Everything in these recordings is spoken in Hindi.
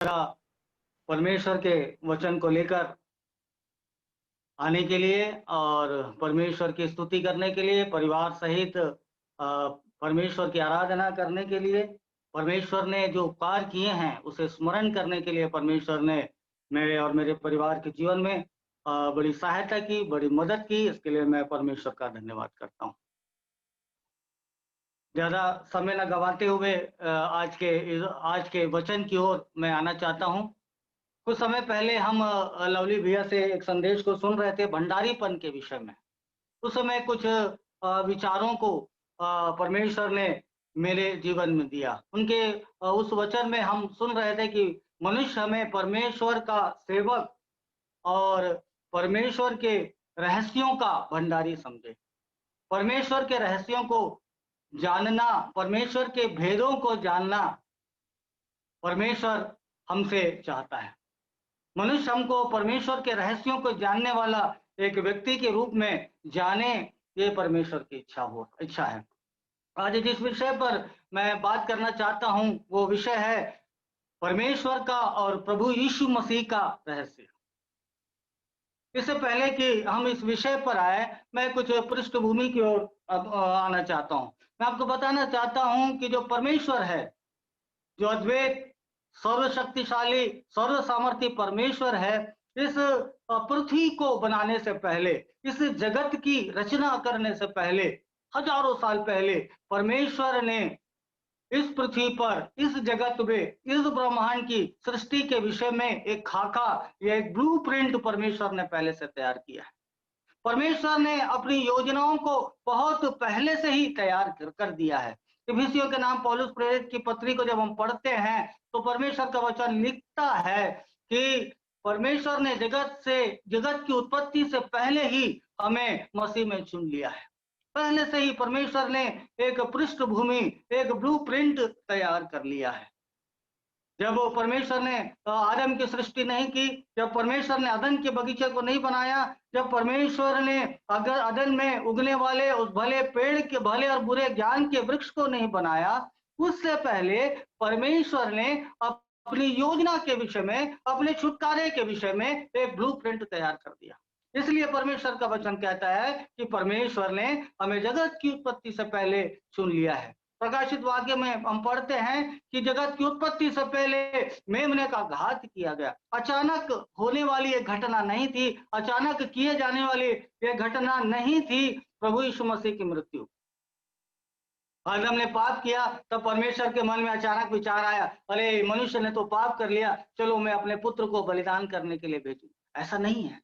तरह परमेश्वर के वचन को लेकर आने के लिए और परमेश्वर की स्तुति करने के लिए परिवार सहित परमेश्वर की आराधना करने के लिए, परमेश्वर ने जो उपकार किए हैं उसे स्मरण करने के लिए परमेश्वर ने मेरे और मेरे परिवार के जीवन में बड़ी सहायता की, बड़ी मदद की। इसके लिए मैं परमेश्वर का धन्यवाद करता हूँ। ज़्यादा समय न गँवाते हुए आज के वचन की ओर मैं आना चाहता हूँ। कुछ समय पहले हम लवली भैया से एक संदेश को सुन रहे थे भंडारीपन के विषय में। उस समय कुछ विचारों को परमेश्वर ने मेरे जीवन में दिया। उनके उस वचन में हम सुन रहे थे कि मनुष्य हमें परमेश्वर का सेवक और परमेश्वर के रहस्यों का भंडारी समझे। परमेश्वर के रहस्यों को जानना, परमेश्वर के भेदों को जानना, परमेश्वर हमसे चाहता है। मनुष्य हमको परमेश्वर के रहस्यों को जानने वाला एक व्यक्ति के रूप में जाने, ये परमेश्वर की इच्छा है। आज जिस विषय पर मैं बात करना चाहता हूँ, वो विषय है परमेश्वर का और प्रभु यीशु मसीह का रहस्य। इससे पहले कि हम इस विषय पर आए, मैं कुछ पृष्ठभूमि की ओर आना चाहता हूँ। मैं आपको बताना चाहता हूँ कि जो परमेश्वर है, जो अद्वैत, सर्वशक्तिशाली, सर्व सामर्थ्य परमेश्वर है, इस पृथ्वी को बनाने से पहले, इस जगत की रचना करने से पहले, हजारों साल पहले परमेश्वर ने इस पृथ्वी पर, इस जगत में, इस ब्रह्मांड की सृष्टि के विषय में एक खाका या एक ब्लूप्रिंट परमेश्वर ने पहले से तैयार किया है। परमेश्वर ने अपनी योजनाओं को बहुत पहले से ही तैयार कर दिया है। इफिसियों के नाम पौलुस प्रेरित की पत्री को जब हम पढ़ते हैं, तो परमेश्वर का वचन लिखता है कि परमेश्वर ने जगत की उत्पत्ति से पहले ही हमें मसीह में चुन लिया है। पहले से ही परमेश्वर ने एक पृष्ठभूमि, एक ब्लूप्रिंट तैयार कर लिया है। जब वो परमेश्वर ने आदम की सृष्टि नहीं की, जब परमेश्वर ने अदन के बगीचे को नहीं बनाया, जब परमेश्वर ने अगर अदन में उगने वाले उस भले पेड़ के भले और बुरे ज्ञान के वृक्ष को नहीं बनाया, उससे पहले परमेश्वर ने अपनी योजना के विषय में, अपने छुटकारे के विषय में एक ब्लूप्रिंट तैयार कर दिया। इसलिए परमेश्वर का वचन कहता है कि परमेश्वर ने हमें जगत की उत्पत्ति से पहले चुन लिया है। प्रकाशित वाक्य में हम पढ़ते हैं कि जगत की उत्पत्ति से पहले मेमने का घात किया गया। अचानक होने वाली एक घटना नहीं थी, अचानक किए जाने वाली एक घटना नहीं थी प्रभु यीशु मसीह की मृत्यु। आदम ने पाप किया, तब परमेश्वर के मन में अचानक विचार आया, अरे मनुष्य ने तो पाप कर लिया, चलो मैं अपने पुत्र को बलिदान करने के लिए भेजूं। ऐसा नहीं है।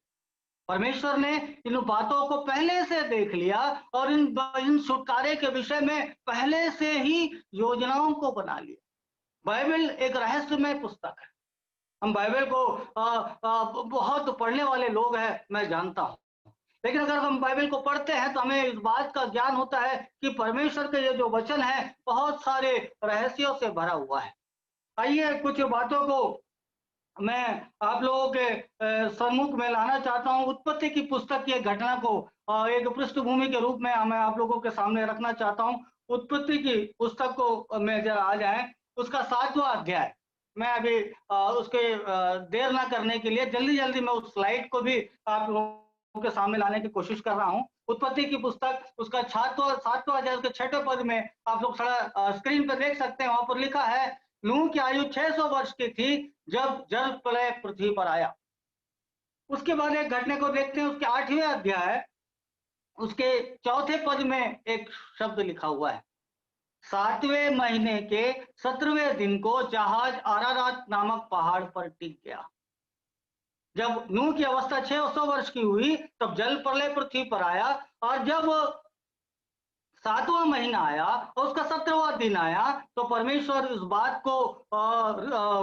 परमेश्वर ने इन बातों को पहले से देख लिया और इन छुटकारे के विषय में पहले से ही योजनाओं को बना लिया। बाइबल एक रहस्यमय पुस्तक है। हम बाइबल को बहुत पढ़ने वाले लोग हैं, मैं जानता हूँ। लेकिन अगर हम बाइबल को पढ़ते हैं तो हमें इस बात का ज्ञान होता है कि परमेश्वर के ये जो वचन है, बहुत सारे रहस्यों से भरा हुआ है। आइए कुछ बातों को मैं आप लोगों के सम्मुख में लाना चाहता हूँ। उत्पत्ति की पुस्तक की एक घटना को एक पृष्ठभूमि के रूप में मैं आप लोगों के सामने रखना चाहता हूँ। उत्पत्ति की पुस्तक को में जरा आ जाए, उसका 7वां अध्याय। मैं अभी उसके देर ना करने के लिए जल्दी-जल्दी मैं उस स्लाइड को भी आप लोगों के सामने लाने की कोशिश कर रहा हूँ। उत्पत्ति की पुस्तक उसका 7वां अध्याय उसके 6ठे पद में आप लोग स्क्रीन पर देख सकते हैं। वहां पर लिखा है, नूह की आयु 600 वर्ष की थी जब जल प्रलय पृथ्वी पर आया। उसके बाद एक घटना को देखते हैं, उसके 8वें अध्याय उसके 4थे पद में एक शब्द लिखा हुआ है, 7वें महीने के 17वें दिन को जहाज अरारात नामक पहाड़ पर टिक गया। जब नूह की अवस्था 600 वर्ष की हुई, तब जल प्रलय पृथ्वी पर आया और जब 7वां महीना आया और उसका 17वां दिन आया, तो परमेश्वर इस बात को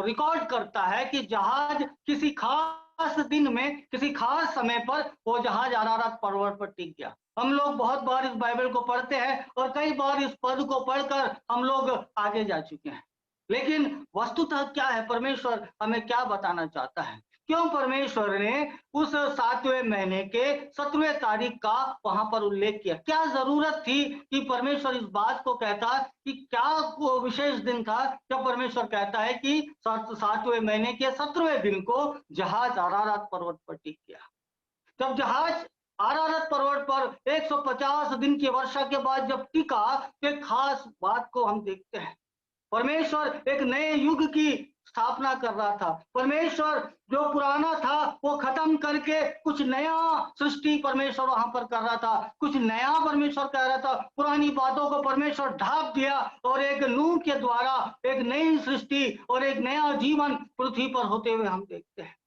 रिकॉर्ड करता है कि जहाज किसी खास दिन में, किसी खास समय पर वो जहाज अरारात पर्वत पर टिक गया। हम लोग बहुत बार इस बाइबल को पढ़ते हैं और कई बार इस पद को पढ़कर हम लोग आगे जा चुके हैं। लेकिन वस्तुतः क्या है, परमेश्वर हमें क्या बताना चाहता है? क्यों परमेश्वर ने उस 7वें महीने के 17वें तारीख का वहां पर उल्लेख किया? क्या जरूरत थी कि परमेश्वर इस बात को कहता कि क्या वो विशेष दिन था जब परमेश्वर कहता है कि 7वें महीने के 17वें दिन को जहाज अरारात पर्वत पर टिक गया। जब जहाज अरारात पर्वत पर 150 दिन की वर्षा के बाद जब टिका, तो एक खास बात को हम देखते हैं। परमेश्वर एक नए युग की स्थापना कर रहा था। परमेश्वर जो पुराना था वो खत्म करके कुछ नया सृष्टि परमेश्वर वहां पर कर रहा था। कुछ नया परमेश्वर कह रहा था। पुरानी बातों को परमेश्वर ढांप दिया और एक नूह के द्वारा एक नई सृष्टि और एक नया जीवन पृथ्वी पर होते हुए हम देखते हैं।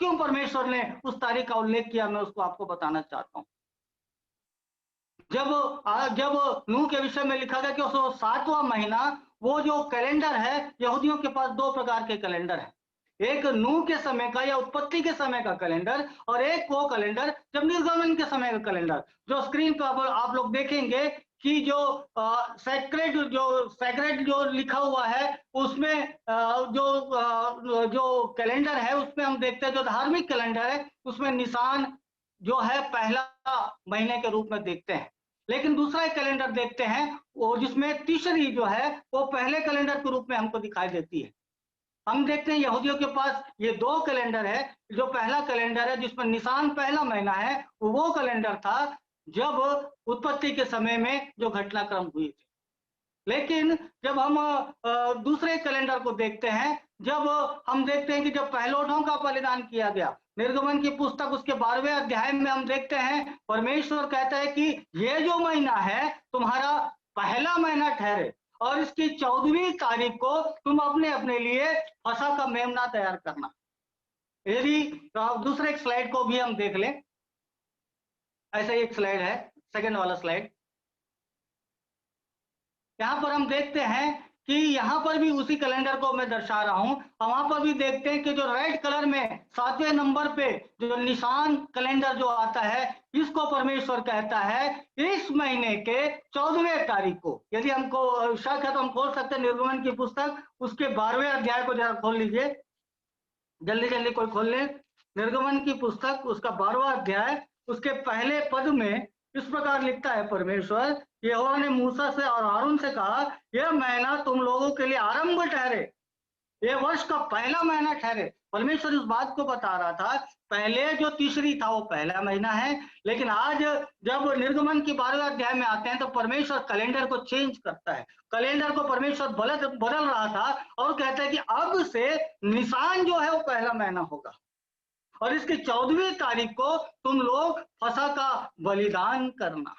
क्यों परमेश्वर ने उस तारीख का उल्लेख किया, मैं उसको आपको बताना चाहता हूं। जब नूह के विषय में लिखा गया कि उस 7वां महीना, वो जो कैलेंडर है, यहूदियों के पास 2 प्रकार के कैलेंडर है। एक नूह के समय का या उत्पत्ति के समय का कैलेंडर, और एक वो कैलेंडर जब निर्गमन के समय का कैलेंडर। जो स्क्रीन पर आप लोग देखेंगे कि जो सैक्रेड जो लिखा हुआ है उसमें जो कैलेंडर है उसमें हम देखते हैं, जो धार्मिक कैलेंडर है उसमें निशान जो है पहला महीने के रूप में देखते हैं। लेकिन दूसरा एक कैलेंडर देखते हैं वो जिसमें तीसरी जो है वो पहले कैलेंडर के रूप में हमको दिखाई देती है। हम देखते हैं यहूदियों के पास ये 2 कैलेंडर है। जो पहला कैलेंडर है जिसमें निशान पहला महीना है, वो कैलेंडर था जब उत्पत्ति के समय में जो घटनाक्रम हुई थी। लेकिन जब हम दूसरे कैलेंडर को देखते हैं, जब हम देखते हैं कि जब पहलौठों का बलिदान किया गया, निर्गमन की पुस्तक उसके 12वें अध्याय में हम देखते हैं परमेश्वर कहता है कि ये जो महीना है तुम्हारा पहला महीना ठहरे और इसकी 14वीं तारीख को तुम अपने अपने लिए फसह का मेमना तैयार करना। यदि दूसरे एक स्लाइड को भी हम देख लें, ऐसा एक स्लाइड है, सेकंड वाला स्लाइड। यहाँ पर हम देखते हैं कि यहाँ पर भी उसी कैलेंडर को मैं दर्शा रहा हूं। वहां पर भी देखते हैं कि जो रेड कलर में 7वें नंबर पे जो निशान कैलेंडर जो आता है, इसको परमेश्वर कहता है इस महीने के 14वें तारीख को। यदि हमको शक है तो हम खोल सकते हैं निर्गमन की पुस्तक, उसके 12वें अध्याय को जरा खोल लीजिए, जल्दी जल्दी कोई खोल ले। निर्गमन की पुस्तक उसका 12वां अध्याय, उसके पहले पद में इस प्रकार लिखता है परमेश्वर, यहोवा ने मूसा से और हारून से कहा, यह महीना तुम लोगों के लिए आरंभ ठहरे, ये वर्ष का पहला महीना ठहरे। परमेश्वर इस बात को बता रहा था, पहले जो तीसरी था वो पहला महीना है, लेकिन आज जब निर्गमन की 12वें अध्याय में आते हैं तो परमेश्वर कैलेंडर को चेंज करता है। कैलेंडर को परमेश्वर बदल रहा था और कहता है कि अब से निशान जो है वो पहला महीना होगा और इसकी 14वीं तारीख को तुम लोग फसह का बलिदान करना।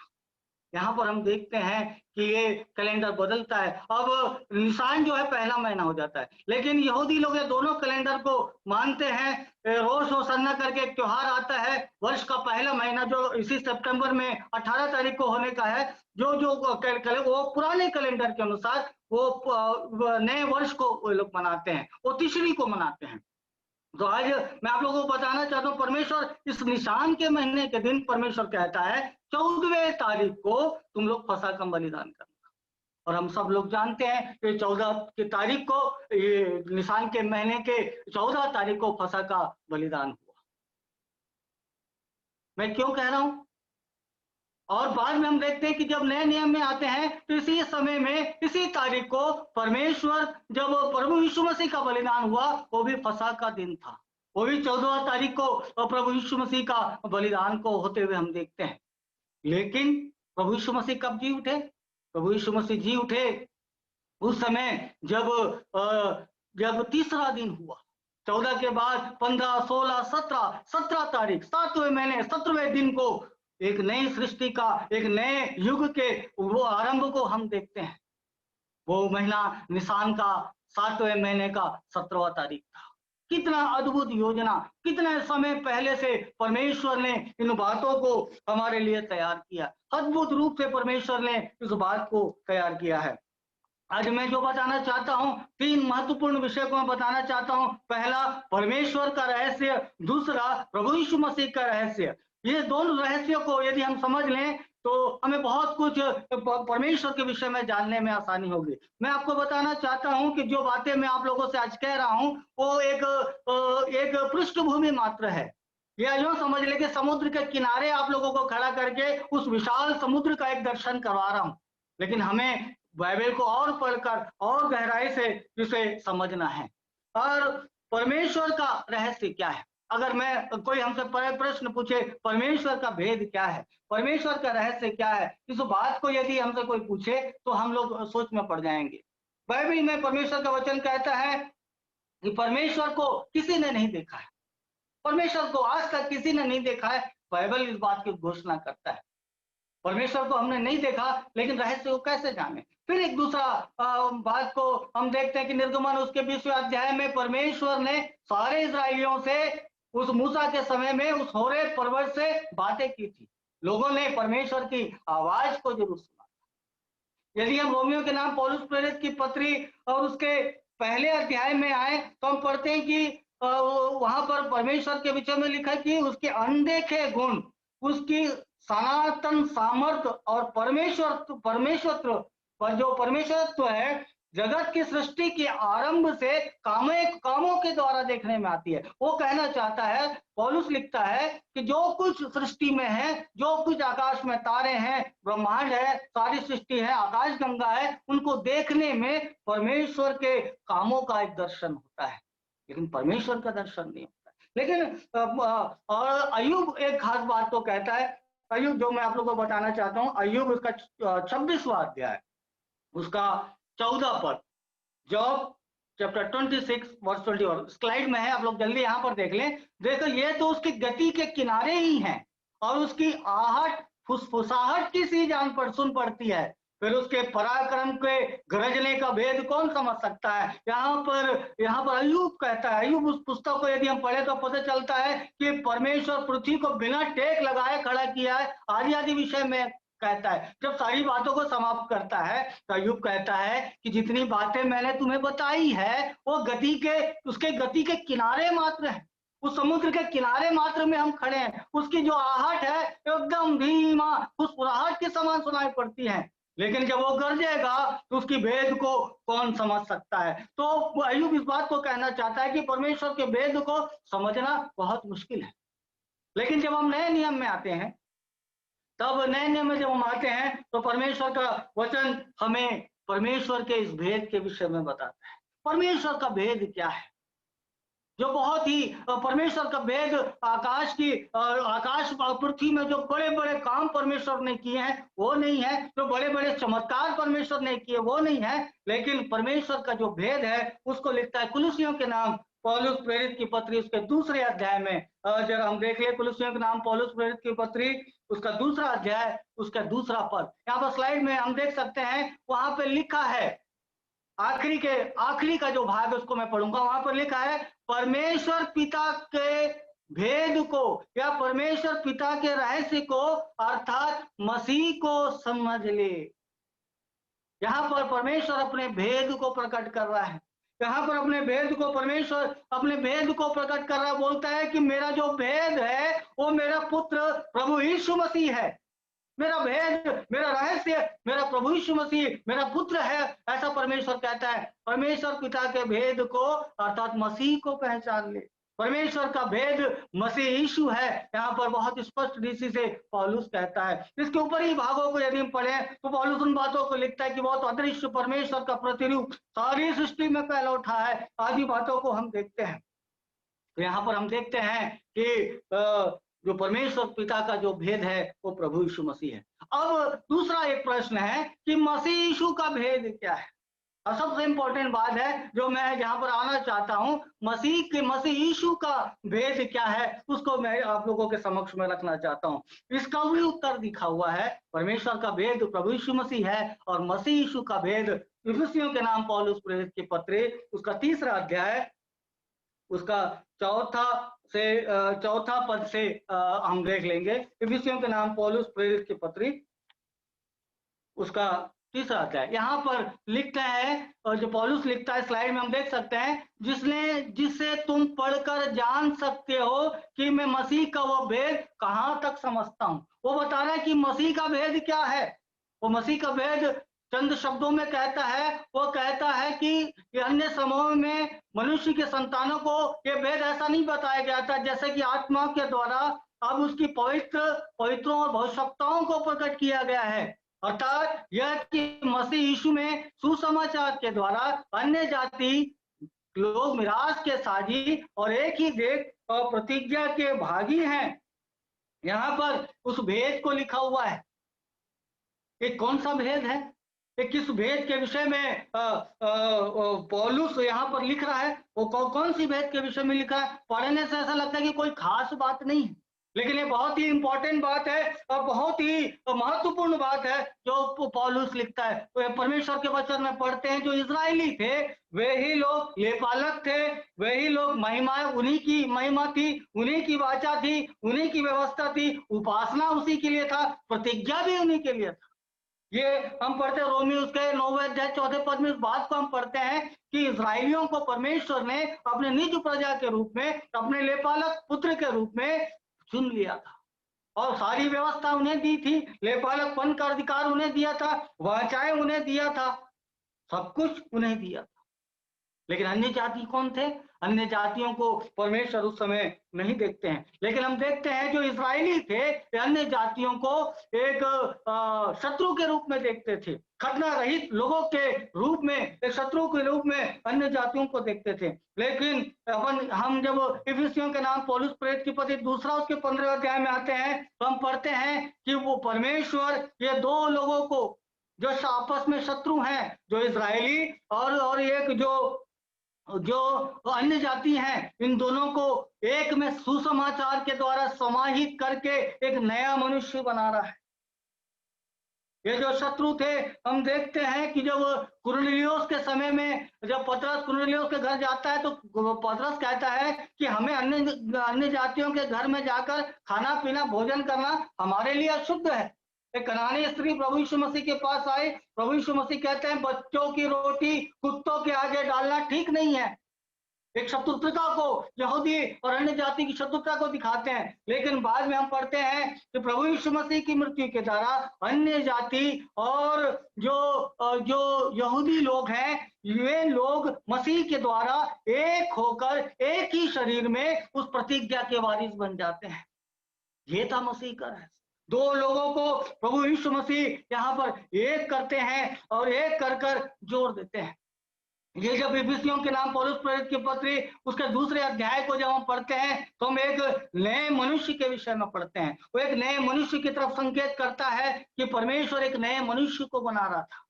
यहाँ पर हम देखते हैं कि ये कैलेंडर बदलता है, अब निशान जो है पहला महीना हो जाता है। लेकिन यहूदी लोग ये दोनों कैलेंडर को मानते हैं। रोश होसन्ना करके एक त्योहार आता है, वर्ष का पहला महीना जो इसी सितंबर में 18 तारीख को होने का है। जो जो वो पुराने कैलेंडर के अनुसार वो नए वर्ष को वो लोग मनाते हैं, वो तीसरी को मनाते हैं। तो आज मैं आप लोगों को बताना चाहता हूं, परमेश्वर इस निशान के महीने के दिन परमेश्वर कहता है 14वें तारीख को तुम लोग फसह का बलिदान करना। और हम सब लोग जानते हैं कि 14 की तारीख को, ये निशान के महीने के 14 तारीख को फसह का बलिदान हुआ। मैं क्यों कह रहा हूं? और बाद में हम देखते हैं कि जब नए नियम में आते हैं तो इसी समय में इसी तारीख को परमेश्वर, जब प्रभु यीशु मसीह का बलिदान हुआ, वो भी फसह का दिन था। वो भी 14 तारीख को प्रभु यीशु मसीह का बलिदान को होते हुए हम देखते हैं। लेकिन प्रभु यीशु मसीह कब जी उठे? प्रभु यीशु मसीह जी उठे उस समय जब तीसरा दिन हुआ। 14 के बाद 15, 16, 17 तारीख, 7वें महीने 17वें दिन को एक नई सृष्टि का, एक नए युग के वो आरंभ को हम देखते हैं। वो महीना निशान का 7वें महीने का 17वां तारीख था। कितना अद्भुत योजना, कितने समय पहले से परमेश्वर ने इन बातों को हमारे लिए तैयार किया। अद्भुत रूप से परमेश्वर ने इस बात को तैयार किया है। आज मैं जो बताना चाहता हूं, 3 महत्वपूर्ण विषय को मैं बताना चाहता हूं। पहला, परमेश्वर का रहस्य। दूसरा, प्रभु यीशु मसीह का रहस्य। ये दोनों रहस्यों को यदि हम समझ लें तो हमें बहुत कुछ परमेश्वर के विषय में जानने में आसानी होगी। मैं आपको बताना चाहता हूं कि जो बातें मैं आप लोगों से आज कह रहा हूं वो एक पृष्ठभूमि मात्र है। या यूं समझ ले कि समुद्र के किनारे आप लोगों को खड़ा करके उस विशाल समुद्र का एक दर्शन करवा रहा हूं, लेकिन हमें बाइबल को और पढ़कर और गहराई से इसे समझना है। और परमेश्वर का रहस्य क्या है? अगर मैं कोई हमसे प्रश्न पूछे परमेश्वर का भेद क्या है, परमेश्वर का रहस्य क्या है, इस बात को यदि हमसे कोई पूछे तो हम लोग सोच में पड़ जाएंगे। बाइबल में परमेश्वर का वचन कहता है कि परमेश्वर को किसी ने नहीं देखा है, परमेश्वर को आज तक किसी ने नहीं देखा है। बाइबल इस बात की घोषणा करता है, परमेश्वर को हमने नहीं देखा, लेकिन रहस्य को कैसे जाने? फिर एक दूसरा बात को हम देखते हैं कि निर्गमन उसके 20वें अध्याय में परमेश्वर ने सारे इस्राएलियों से उस मूसा के समय में उस होरेब पर्वत से बातें की थी। लोगों ने परमेश्वर की आवाज को जरूर सुना। यदि हम रोमियो के नाम पौलुस प्रेरित की पत्री और उसके पहले अध्याय में आए तो हम पढ़ते हैं कि वहां पर परमेश्वर के विषय में लिखा कि उसके अनदेखे गुण, उसकी सनातन सामर्थ्य और परमेश्वरत्व पर जो परमेश्वरत्व है जगत की सृष्टि के आरंभ से कामों के द्वारा देखने में आती है। वो कहना चाहता है, पौलुस लिखता है कि जो कुछ सृष्टि में है, जो कुछ आकाश में तारे हैं, ब्रह्मांड है, सारी सृष्टि है, आकाश गंगा है, उनको देखने में परमेश्वर के कामों का एक दर्शन होता है, लेकिन परमेश्वर का दर्शन नहीं होता। लेकिन और अय्यूब एक खास बात को कहता है। अय्यूब जो मैं आप लोगों को बताना चाहता हूं, अय्यूब उसका 26वां अध्याय उसका 14 पद, जॉब चैप्टर 26 वर्स 21 स्लाइड में है, आप लोग जल्दी यहां पर देख लें। देखो ये तो उसकी गति के किनारे ही हैं और उसकी आहट फुसफुसाहट की सी जान पर सुन पड़ती है। फिर उसके पराक्रम के गरजने का भेद कौन समझ सकता है? यहाँ पर अय्यूब कहता है, अय्यूब उस पुस्तक को यदि हम पढ़े तो पता चलता है कि परमेश्वर पृथ्वी को बिना टेक लगाए खड़ा किया है। आदि आदि विषय में कहता है। जब सारी बातों को समाप्त करता है तो अय्यूब कहता है कि जितनी बातें मैंने तुम्हें बताई है वो उसके गति के किनारे मात्र है। उस समुद्र के किनारे मात्र में हम खड़े हैं। उसकी जो आहट है एकदम धीमा फुसफुसाहट के समान सुनाई पड़ती है, लेकिन जब वो गरजेगा तो उसकी भेद को कौन समझ सकता है? तो अय्यूब इस बात को कहना चाहता है कि परमेश्वर के भेद को समझना बहुत मुश्किल है। लेकिन जब हम नए नियम में आते हैं, तब नए नियम में जब हम आते हैं तो परमेश्वर का वचन हमें परमेश्वर के इस भेद के विषय में बताता है। परमेश्वर का भेद क्या है? जो बहुत ही परमेश्वर का भेद आकाश और पृथ्वी में जो बड़े बड़े काम परमेश्वर ने किए हैं वो नहीं है, जो बड़े बड़े चमत्कार परमेश्वर ने किए वो नहीं है, लेकिन परमेश्वर का जो भेद है उसको लिखता है कुलुसियों के नाम पौलुस प्रेरित की पत्री उसके 2 अध्याय में। जरा हम देख ले कुलुसियों के नाम पौलुस प्रेरित की पत्री उसका 2 अध्याय उसका 2 पद, यहाँ पर स्लाइड में हम देख सकते हैं। वहां पे लिखा है, आखिरी का जो भाग है उसको मैं पढ़ूंगा। वहां पर लिखा है परमेश्वर पिता के भेद को या परमेश्वर पिता के रहस्य को अर्थात मसीह को समझ ले। यहाँ पर परमेश्वर अपने भेद को प्रकट कर रहा है। यहाँ पर परमेश्वर अपने भेद को प्रकट कर रहा है। बोलता है कि मेरा जो भेद है वो मेरा पुत्र प्रभु यीशु मसीह है। मेरा भेद, मेरा रहस्य मेरा प्रभु यीशु मसीह मेरा पुत्र है, ऐसा परमेश्वर कहता है। परमेश्वर पिता के भेद को अर्थात मसीह को पहचान ले। परमेश्वर का भेद मसीह यीशु है, यहाँ पर बहुत स्पष्ट रीति से पौलुस कहता है। इसके ऊपर ही भागों को यदि हम पढ़ें तो पौलुस उन बातों को लिखता है कि बहुत अदृश्य परमेश्वर का प्रतिरूप सारी सृष्टि में फैला उठा है। आदि बातों को हम देखते हैं। तो यहाँ पर हम देखते हैं कि जो परमेश्वर पिता का जो भेद है वो प्रभु यीशु मसीह है। अब दूसरा एक प्रश्न है कि मसीह यीशु का भेद क्या है? और सबसे इंपॉर्टेंट बात है जो मैं यहाँ पर आना चाहता हूँ, मसीह यीशु का भेद क्या है उसको मैं आप लोगों के समक्ष में रखना चाहता हूँ। इसका भी उत्तर दिखा हुआ है। परमेश्वर का भेद प्रभु यीशु मसीह है और मसीह यीशु का भेद इफिसियों के नाम पौलुस प्रेरित की पत्री उसका 3 अध्याय उसका चौथा पद से हम देख लेंगे। इफिसियों के नाम पौलुस प्रेरित की पत्री उसका तीसरा अध्याय यहाँ पर लिखता है, और जो पौलुस लिखता है स्लाइड में हम देख सकते हैं, जिससे तुम पढ़कर जान सकते हो कि मैं मसीह का वो भेद कहाँ तक समझता हूँ। वो बता रहा है कि मसीह का भेद क्या है। वो मसीह का भेद चंद शब्दों में कहता है, वो कहता है कि अन्य समूह में मनुष्य के संतानों को ये भेद ऐसा नहीं बताया गया था जैसे कि आत्मा के द्वारा अब उसकी पवित्रों और भविष्यवक्ताओं को प्रकट किया गया है। अर्थात यह कि मसीह यीशु में सुसमाचार के द्वारा अन्य जाति लोग मिरास के साझी और एक ही देश और प्रतिज्ञा के भागी हैं। यहाँ पर उस भेद को लिखा हुआ है। ये कौन सा भेद है? ये किस भेद के विषय में पौलुस यहाँ पर लिख रहा है? वो कौन सी भेद के विषय में लिखा है? पढ़ने से ऐसा लगता है कि कोई खास बात नहीं है, लेकिन ये बहुत ही इंपॉर्टेंट बात है और बहुत ही महत्वपूर्ण बात है जो पौलुस लिखता है। तो परमेश्वर के वचन में पढ़ते हैं, जो इजरायली थे वे ही लोग लेपालक थे, वे ही लोग महिमा, उन्हीं की महिमा थी, उन्हीं की वाचा थी, उन्हीं की व्यवस्था थी, उपासना उसी के लिए था, प्रतिज्ञा भी उन्हीं के लिए था। ये हम पढ़ते हैं रोमी उसके 9वें अध्याय 4 पद में इस बात को हम पढ़ते हैं कि इजरायलियों को परमेश्वर ने अपने निज प्रजा के रूप में, अपने लेपालक पुत्र के रूप में चुन लिया था और सारी व्यवस्था उन्हें दी थी, लेपालकपन का अधिकार उन्हें दिया था, वाचाएं उन्हें दिया था, सब कुछ उन्हें दिया था। लेकिन अन्य जाति कौन थे? अन्य जातियों को परमेश्वर उस समय नहीं देखते हैं, लेकिन हम देखते हैं जो इजरायली थे अन्य जातियों को एक शत्रु के रूप में देखते थे, खतना रहित लोगों के रूप में, एक शत्रु के रूप में अन्य जातियों को देखते थे। लेकिन हम जब इफिसियों के नाम पौलुस प्रेरित की पत्री दूसरा उसके 15वें अध्याय में आते हैं तो हम पढ़ते हैं कि वो परमेश्वर ये दो लोगों को जो आपस में शत्रु हैं, जो इजरायली और एक जो अन्य जाति हैं, इन दोनों को एक में सुसमाचार के द्वारा समाहित करके एक नया मनुष्य बना रहा है। ये जो शत्रु थे, हम देखते हैं कि जब कुरनेलियुस के समय में जब पतरस कुरनेलियुस के घर जाता है तो पतरस कहता है कि हमें अन्य जातियों के घर में जाकर खाना पीना भोजन करना हमारे लिए अशुद्ध है। एक कनानी स्त्री प्रभु यीशु मसीह के पास आई, प्रभु यीशु मसीह कहते हैं बच्चों की रोटी कुत्तों के आगे डालना ठीक नहीं है। एक शत्रुता को, यहूदी और अन्य जाति की शत्रुता को दिखाते हैं। लेकिन बाद में हम पढ़ते हैं कि प्रभु यीशु मसीह की मृत्यु के द्वारा अन्य जाति और जो यहूदी लोग हैं, वे लोग मसीह के द्वारा एक होकर एक ही शरीर में उस प्रतिज्ञा के वारिस बन जाते हैं। ये था मसीह का रहस्य। दो लोगों को प्रभु यीशु मसीह यहाँ पर एक करते हैं और एक कर जोड़ देते हैं। ये जब इफिसियों के नाम पौलुस प्रेरित की पत्री उसके दूसरे अध्याय को जब हम पढ़ते हैं तो हम एक नए मनुष्य के विषय में पढ़ते हैं। वो एक नए मनुष्य की तरफ संकेत करता है कि परमेश्वर एक नए मनुष्य को बना रहा था।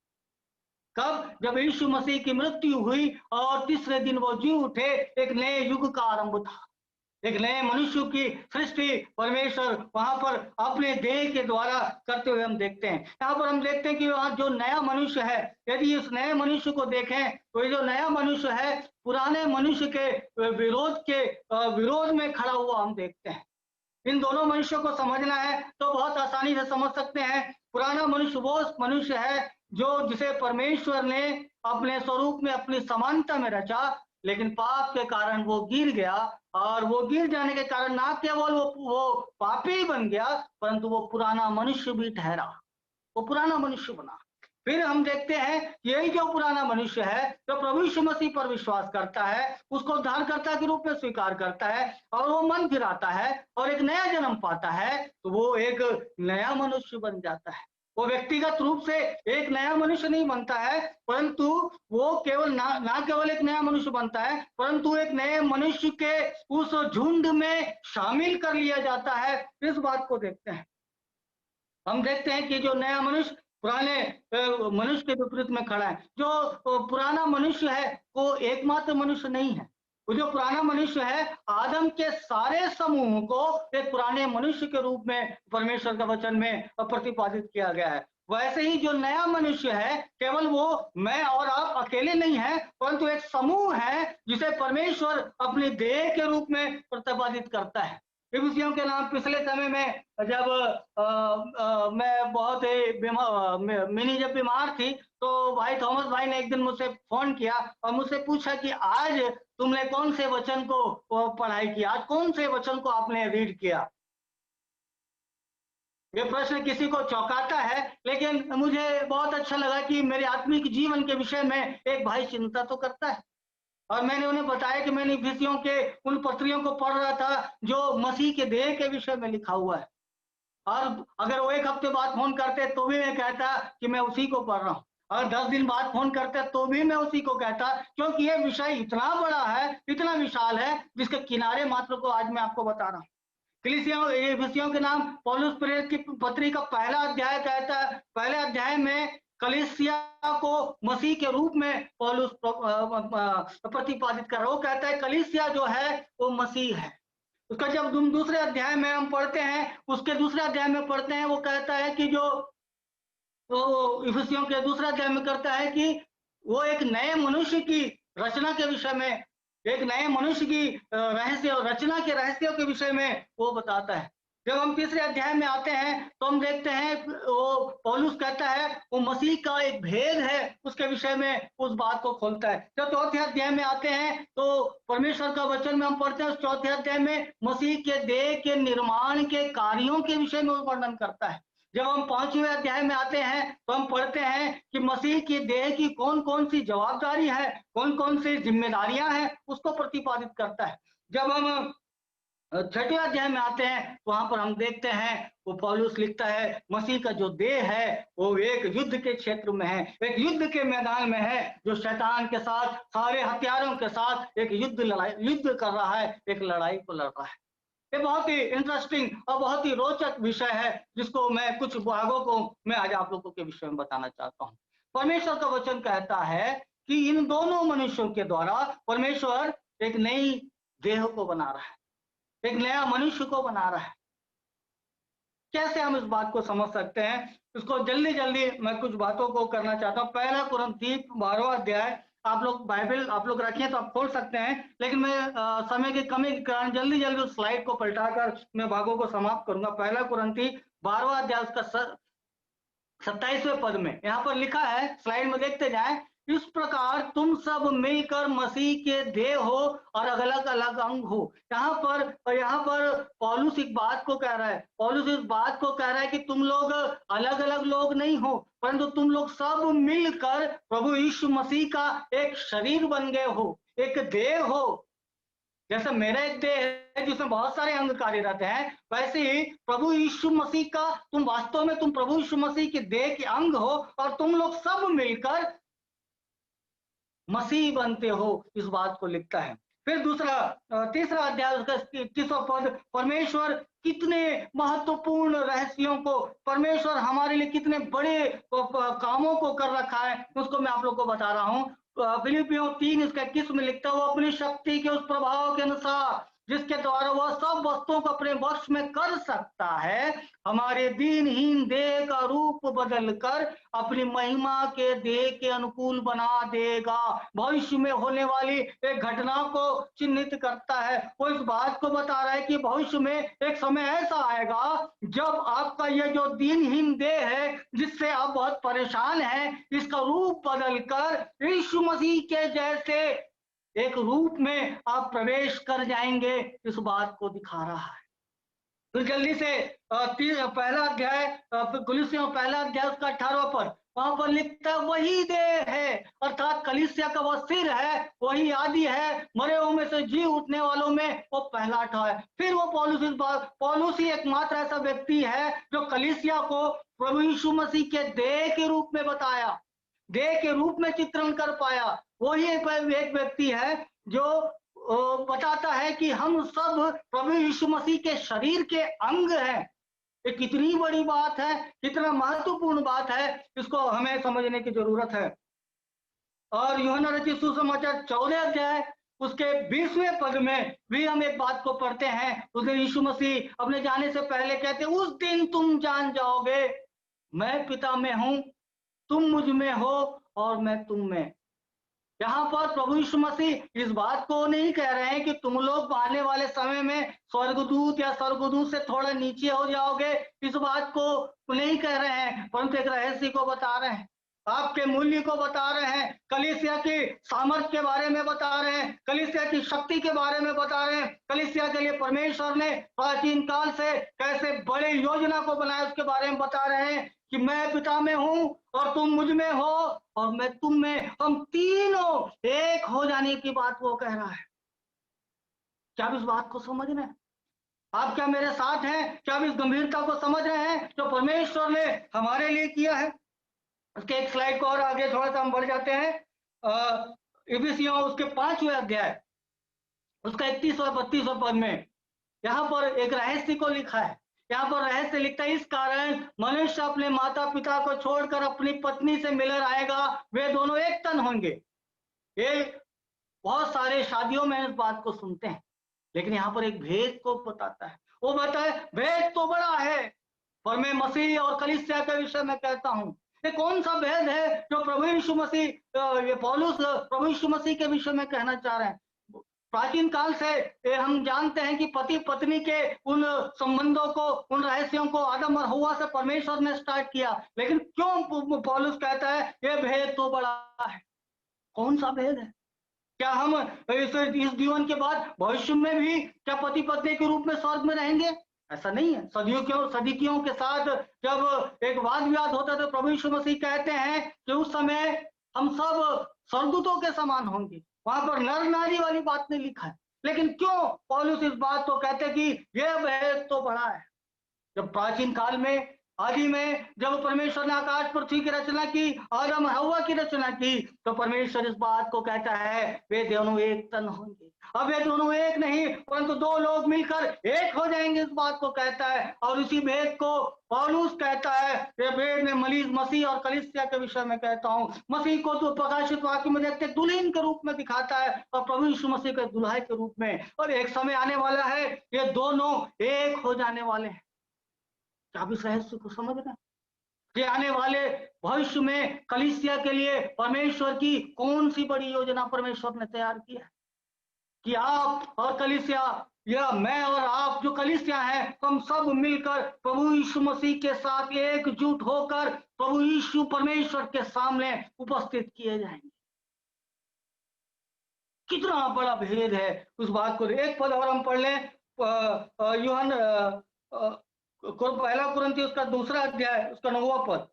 कब? जब यीशु मसीह की मृत्यु हुई और तीसरे दिन वो जी उठे, एक नए युग का आरंभ था, एक नए मनुष्य की सृष्टि परमेश्वर वहां पर अपने देह के द्वारा करते हुए हम देखते हैं। यहाँ पर हम देखते हैं कि वहां जो नया मनुष्य है, यदि इस नए मनुष्य को देखें तो ये जो नया मनुष्य है पुराने मनुष्य के विरोध में खड़ा हुआ हम देखते हैं। इन दोनों मनुष्यों को समझना है तो बहुत आसानी से समझ सकते हैं। पुराना मनुष्य वो मनुष्य है जिसे परमेश्वर ने अपने स्वरूप में, अपनी समानता में रचा, लेकिन पाप के कारण वो गिर गया और वो गिर जाने के कारण ना केवल वो पापी बन गया परंतु वो पुराना मनुष्य भी ठहरा, वो पुराना मनुष्य बना। फिर हम देखते हैं यही जो पुराना मनुष्य है जो प्रभु यीशु मसीह पर विश्वास करता है, उसको उद्धारकर्ता के रूप में स्वीकार करता है और वो मन फिराता है और एक नया जन्म पाता है, तो वो एक नया मनुष्य बन जाता है। वो व्यक्तिगत रूप से एक नया मनुष्य नहीं बनता है, परंतु वो केवल ना केवल एक नया मनुष्य बनता है, परंतु एक नए मनुष्य के उस झुंड में शामिल कर लिया जाता है। इस बात को देखते हैं। हम देखते हैं कि जो नया मनुष्य पुराने मनुष्य के विपरीत में खड़ा है। जो पुराना मनुष्य है वो एकमात्र मनुष्य नहीं है। वो जो पुराना मनुष्य है, आदम के सारे समूह को एक पुराने मनुष्य के रूप में परमेश्वर का वचन में प्रतिपादित किया गया है। वैसे ही जो नया मनुष्य है, केवल वो मैं और आप अकेले नहीं है, परंतु एक समूह है जिसे परमेश्वर अपने देह के रूप में प्रतिपादित करता है। इफिसियों के नाम पिछले समय में जब मैं बहुत ही मिनी जब बीमार थी, तो भाई थॉमस भाई ने एक दिन मुझसे फ़ोन किया और मुझसे पूछा कि आज तुमने कौन से वचन को पढ़ाई किया? आज कौन से वचन को आपने रीड किया? ये प्रश्न किसी को चौंकाता है, लेकिन मुझे बहुत अच्छा लगा कि मेरे आत्मिक जीवन के विषय में एक भाई चिंता तो करता है। और मैंने उन्हें बताया कि मैंने इफिसियों के उन पत्रियों को पढ़ रहा था, जो मसीह के देह के विषय में लिखा हुआ है। और अगर वो 1 हफ्ते बाद फ़ोन करते तो भी मैं कहता कि मैं उसी को पढ़ रहा हूँ। अगर 10 दिन बाद फ़ोन करते तो भी मैं उसी को कहता, क्योंकि ये विषय इतना बड़ा है, इतना विशाल है, जिसके किनारे मात्र को आज मैं आपको बता रहा हूँ। इफिसियों के नाम पौलुस प्रेरित की पत्री का पहला अध्याय कहता है, पहले अध्याय में कलीसिया को मसीह के रूप में पौलुस प्रतिपादित कर रहा है। वो कहता है कलीसिया जो है वो मसीह है। उसका जब हम दूसरे अध्याय में हम पढ़ते हैं, उसके दूसरे अध्याय में पढ़ते हैं, वो कहता है कि जो वो इफिसियों के दूसरे अध्याय में करता है कि वो एक नए मनुष्य की रचना के विषय में, एक नए मनुष्य की रहस्य और रचना के रहस्यों के विषय में वो बताता है। जब हम तीसरे अध्याय में आते हैं तो हम देखते हैं वो पौलुस कहता है वो मसीह का एक भेद है, उसके विषय में उस बात को खोलता है। जब चौथे अध्याय में आते हैं तो परमेश्वर का वचन में हम पढ़ते हैं, उस चौथे अध्याय में मसीह के देह के निर्माण के कार्यों के विषय में वो वर्णन करता है। जब हम 5वें अध्याय में आते हैं तो हम पढ़ते हैं कि मसीह की देह की कौन-कौन सी जवाबदारी है, कौन-कौन सी जिम्मेदारियां हैं, उसको प्रतिपादित करता है। जब हम 6वें अध्याय में आते हैं, वहां पर हम देखते हैं वो पौलुस लिखता है मसीह का जो देह है वो एक युद्ध के क्षेत्र में है, एक युद्ध के मैदान में है, जो शैतान के साथ, सारे हथियारों के साथ एक युद्ध कर रहा है, एक लड़ाई को लड़ रहा है। ये बहुत ही इंटरेस्टिंग और बहुत ही रोचक विषय है, जिसको मैं कुछ भागों को मैं आज आप लोगों के विषय में बताना चाहता हूँ। परमेश्वर का वचन कहता है कि इन दोनों मनुष्यों के द्वारा परमेश्वर एक नई देह को बना रहा है, एक नया मनुष्य को बना रहा है। कैसे हम इस बात को समझ सकते हैं, इसको जल्दी-जल्दी मैं कुछ बातों को करना चाहता हूँ। पहला कुरिन्थी 12वां अध्याय, आप लोग बाइबल आप लोग रखें तो आप खोल सकते हैं, लेकिन मैं समय की कमी के कारण जल्दी-जल्दी उस स्लाइड को पलटाकर मैं भागों को समाप्त करूँगा। पहला कुरिन्थी 12वां अध्याय उसका 27वें पद में यहाँ पर लिखा है, स्लाइड में देखते जाएं, इस प्रकार तुम सब मिलकर मसीह के देह हो और अलग-अलग अंग हो। यहाँ पर पौलुस एक बात को कह रहा है, पौलुस इस बात को कह रहा है कि तुम लोग अलग-अलग लोग नहीं हो, परंतु तुम लोग सब मिलकर प्रभु यीशु मसीह का एक शरीर बन गए हो, एक देह हो। जैसे मेरा एक देह है जिसमें बहुत सारे अंग कार्यरत हैं, वैसे ही प्रभु यीशु मसीह का तुम वास्तव में तुम प्रभु यीशु मसीह के देह के अंग हो और तुम लोग सब मिलकर मसीह बनते हो, इस बात को लिखता है। फिर तीसरा अध्याय उसका 21वां पद, परमेश्वर कितने महत्वपूर्ण रहस्यों को, परमेश्वर हमारे लिए कितने बड़े कामों को कर रखा है, उसको मैं आप लोग को बता रहा हूँ। फिलिपियों 3 इसका 21 में लिखता है, वो अपनी शक्ति के उस प्रभाव के अनुसार जिसके द्वारा वह सब वस्तुओं को अपने वश में कर सकता है, हमारे दीनहीन देह का रूप बदलकर अपनी महिमा के देह के अनुकूल बना देगा। भविष्य में होने वाली एक घटना को चिन्हित करता है। वो इस बात को बता रहा है कि भविष्य में एक समय ऐसा आएगा जब आपका ये जो दीनहीन देह है, जिससे आप बहुत परेशान हैं, इसका रूप बदलकर यीशु मसीह के जैसे एक रूप में आप प्रवेश कर जाएंगे, इस बात को दिखा रहा है। तो जल्दी से पहला अध्याय कुलिसियों पहला अध्याय उसका 18वां पद, वहां पर लिखता है वही देह है, अर्थात कलीसिया का वह सिर है, वही आदि है, मरे हुए में से जी उठने वालों में वो पहला था है। फिर वो पौलुस ही एकमात्र ऐसा व्यक्ति है जो कलीसिया को प्रभु यीशु मसीह के देह के रूप में बताया, देह के रूप में चित्रण कर पाया। वही एक व्यक्ति है जो बताता है कि हम सब प्रभु यीशु मसीह के शरीर के अंग हैं। ये कितनी बड़ी बात है, कितना महत्वपूर्ण बात है, इसको हमें समझने की जरूरत है। और यूहन्ना रचित सुसमाचार 14 अध्याय उसके 20वें पद में भी हम एक बात को पढ़ते हैं। उसने यीशु मसीह अपने जाने से पहले कहते, उस दिन तुम जान जाओगे मैं पिता में हूं, तुम मुझ में हो और मैं तुम में। यहाँ पर प्रभु यीशु मसीह इस बात को नहीं कह रहे हैं कि तुम लोग आने वाले समय में स्वर्गदूत या स्वर्गदूत से थोड़ा नीचे हो जाओगे, इस बात को नहीं कह रहे हैं, परंतु एक रहस्य को बता रहे हैं, आपके मूल्य को बता रहे हैं, कलीसिया की सामर्थ के बारे में बता रहे हैं, कलीसिया की शक्ति के बारे में बता रहे हैं, कलीसिया के लिए परमेश्वर ने प्राचीन काल से कैसे बड़े योजना को बनाया उसके बारे में बता रहे हैं कि मैं पिता में हूं और तुम मुझ में हो और मैं तुम में, हम तीनों एक हो जाने की बात वो कह रहा है। क्या आप इस बात को समझ रहे हैं? आप क्या मेरे साथ हैं? क्या आप इस गंभीरता को समझ रहे हैं जो परमेश्वर ने हमारे लिए किया है? उसके एक स्लाइड को और आगे थोड़ा सा हम बढ़ जाते हैं। इफिसियों उसके 5वें अध्याय उसका 31 और 32 पद में यहाँ पर एक रहस्य को लिखा है। यहाँ पर रहस्य लिखता है, इस कारण मनुष्य अपने माता पिता को छोड़कर अपनी पत्नी से मिलकर आएगा, वे दोनों एक तन होंगे। ये बहुत सारे शादियों में इस बात को सुनते हैं, लेकिन यहाँ पर एक भेद को बताता है। वो बताए भेद तो बड़ा है, पर मैं मसीह और कलीसिया के विषय में कहता हूँ। ये कौन सा भेद है जो प्रभु यीशु मसीह, ये पौलुस प्रभु यीशु मसीह के विषय में कहना चाह रहे हैं? प्राचीन काल से हम जानते हैं कि पति पत्नी के उन संबंधों को, उन रहस्यों को आदम और हव्वा से परमेश्वर ने स्टार्ट किया, लेकिन क्यों पौलुस कहता है ये भेद तो बड़ा है? कौन सा भेद है? क्या हम इस जीवन के बाद भविष्य में भी क्या पति पत्नी के रूप में स्वर्ग में रहेंगे? ऐसा नहीं है। सदियों के साथ जब एक वाद विवाद होता है तो प्रभु यीशु मसीह कहते हैं कि उस समय हम सब स्वर्गदूतों के समान होंगे। वहां पर नर नारी वाली बात नहीं लिखा है, लेकिन क्यों पौलुस इस बात को कहते हैं कि यह भेद तो बड़ा है? जब प्राचीन काल में, आदि में, जब परमेश्वर ने आकाश पृथ्वी की रचना की, आदम हव्वा की रचना की, तो परमेश्वर इस बात को कहता है वे दोनों एक तन होंगे। अब वे दोनों एक नहीं परंतु दो लोग मिलकर एक हो जाएंगे, इस बात को कहता है। और इसी भेद को पौलुस कहता है, ये भेद में मसीह और कलीसिया के विषय में कहता हूं। मसीह को तो प्रकाशित वाक्य में देखते दुल्हन के रूप में दिखाता है और प्रभु यीशु मसीह के दुल्हा के रूप में। और एक समय आने वाला है ये दोनों एक हो जाने वाले हैं। क्या आप इस रहस्य को समझ रहे हैं कि आने वाले भविष्य में कलीसिया के लिए परमेश्वर की कौन सी बड़ी योजना परमेश्वर ने तैयार की है कि आप और कलीसिया, या मैं और आप जो कलीसिया हैं, हम सब मिलकर प्रभु यीशु मसीह के साथ एकजुट होकर प्रभु यीशु परमेश्वर के सामने उपस्थित किए जाएंगे। कितना बड़ा भेद है उस बात को। एक पद और हम पढ़ लें, यूहन पहला कुरिन्थियों उसका 2 अध्याय उसका 9वां पद।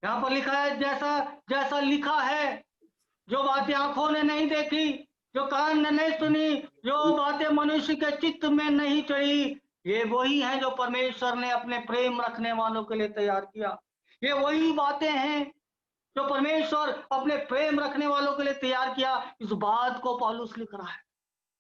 यहाँ पर लिखा है, जैसा जैसा लिखा है, जो बातें आंखों ने नहीं देखी, जो कान ने नहीं सुनी, जो बातें मनुष्य के चित्त में नहीं चढ़ी, ये वही है जो परमेश्वर ने अपने प्रेम रखने वालों के लिए तैयार किया। ये वही बातें हैं जो परमेश्वर अपने प्रेम रखने वालों के लिए तैयार किया। इस बात को पौलुस लिख रहा है।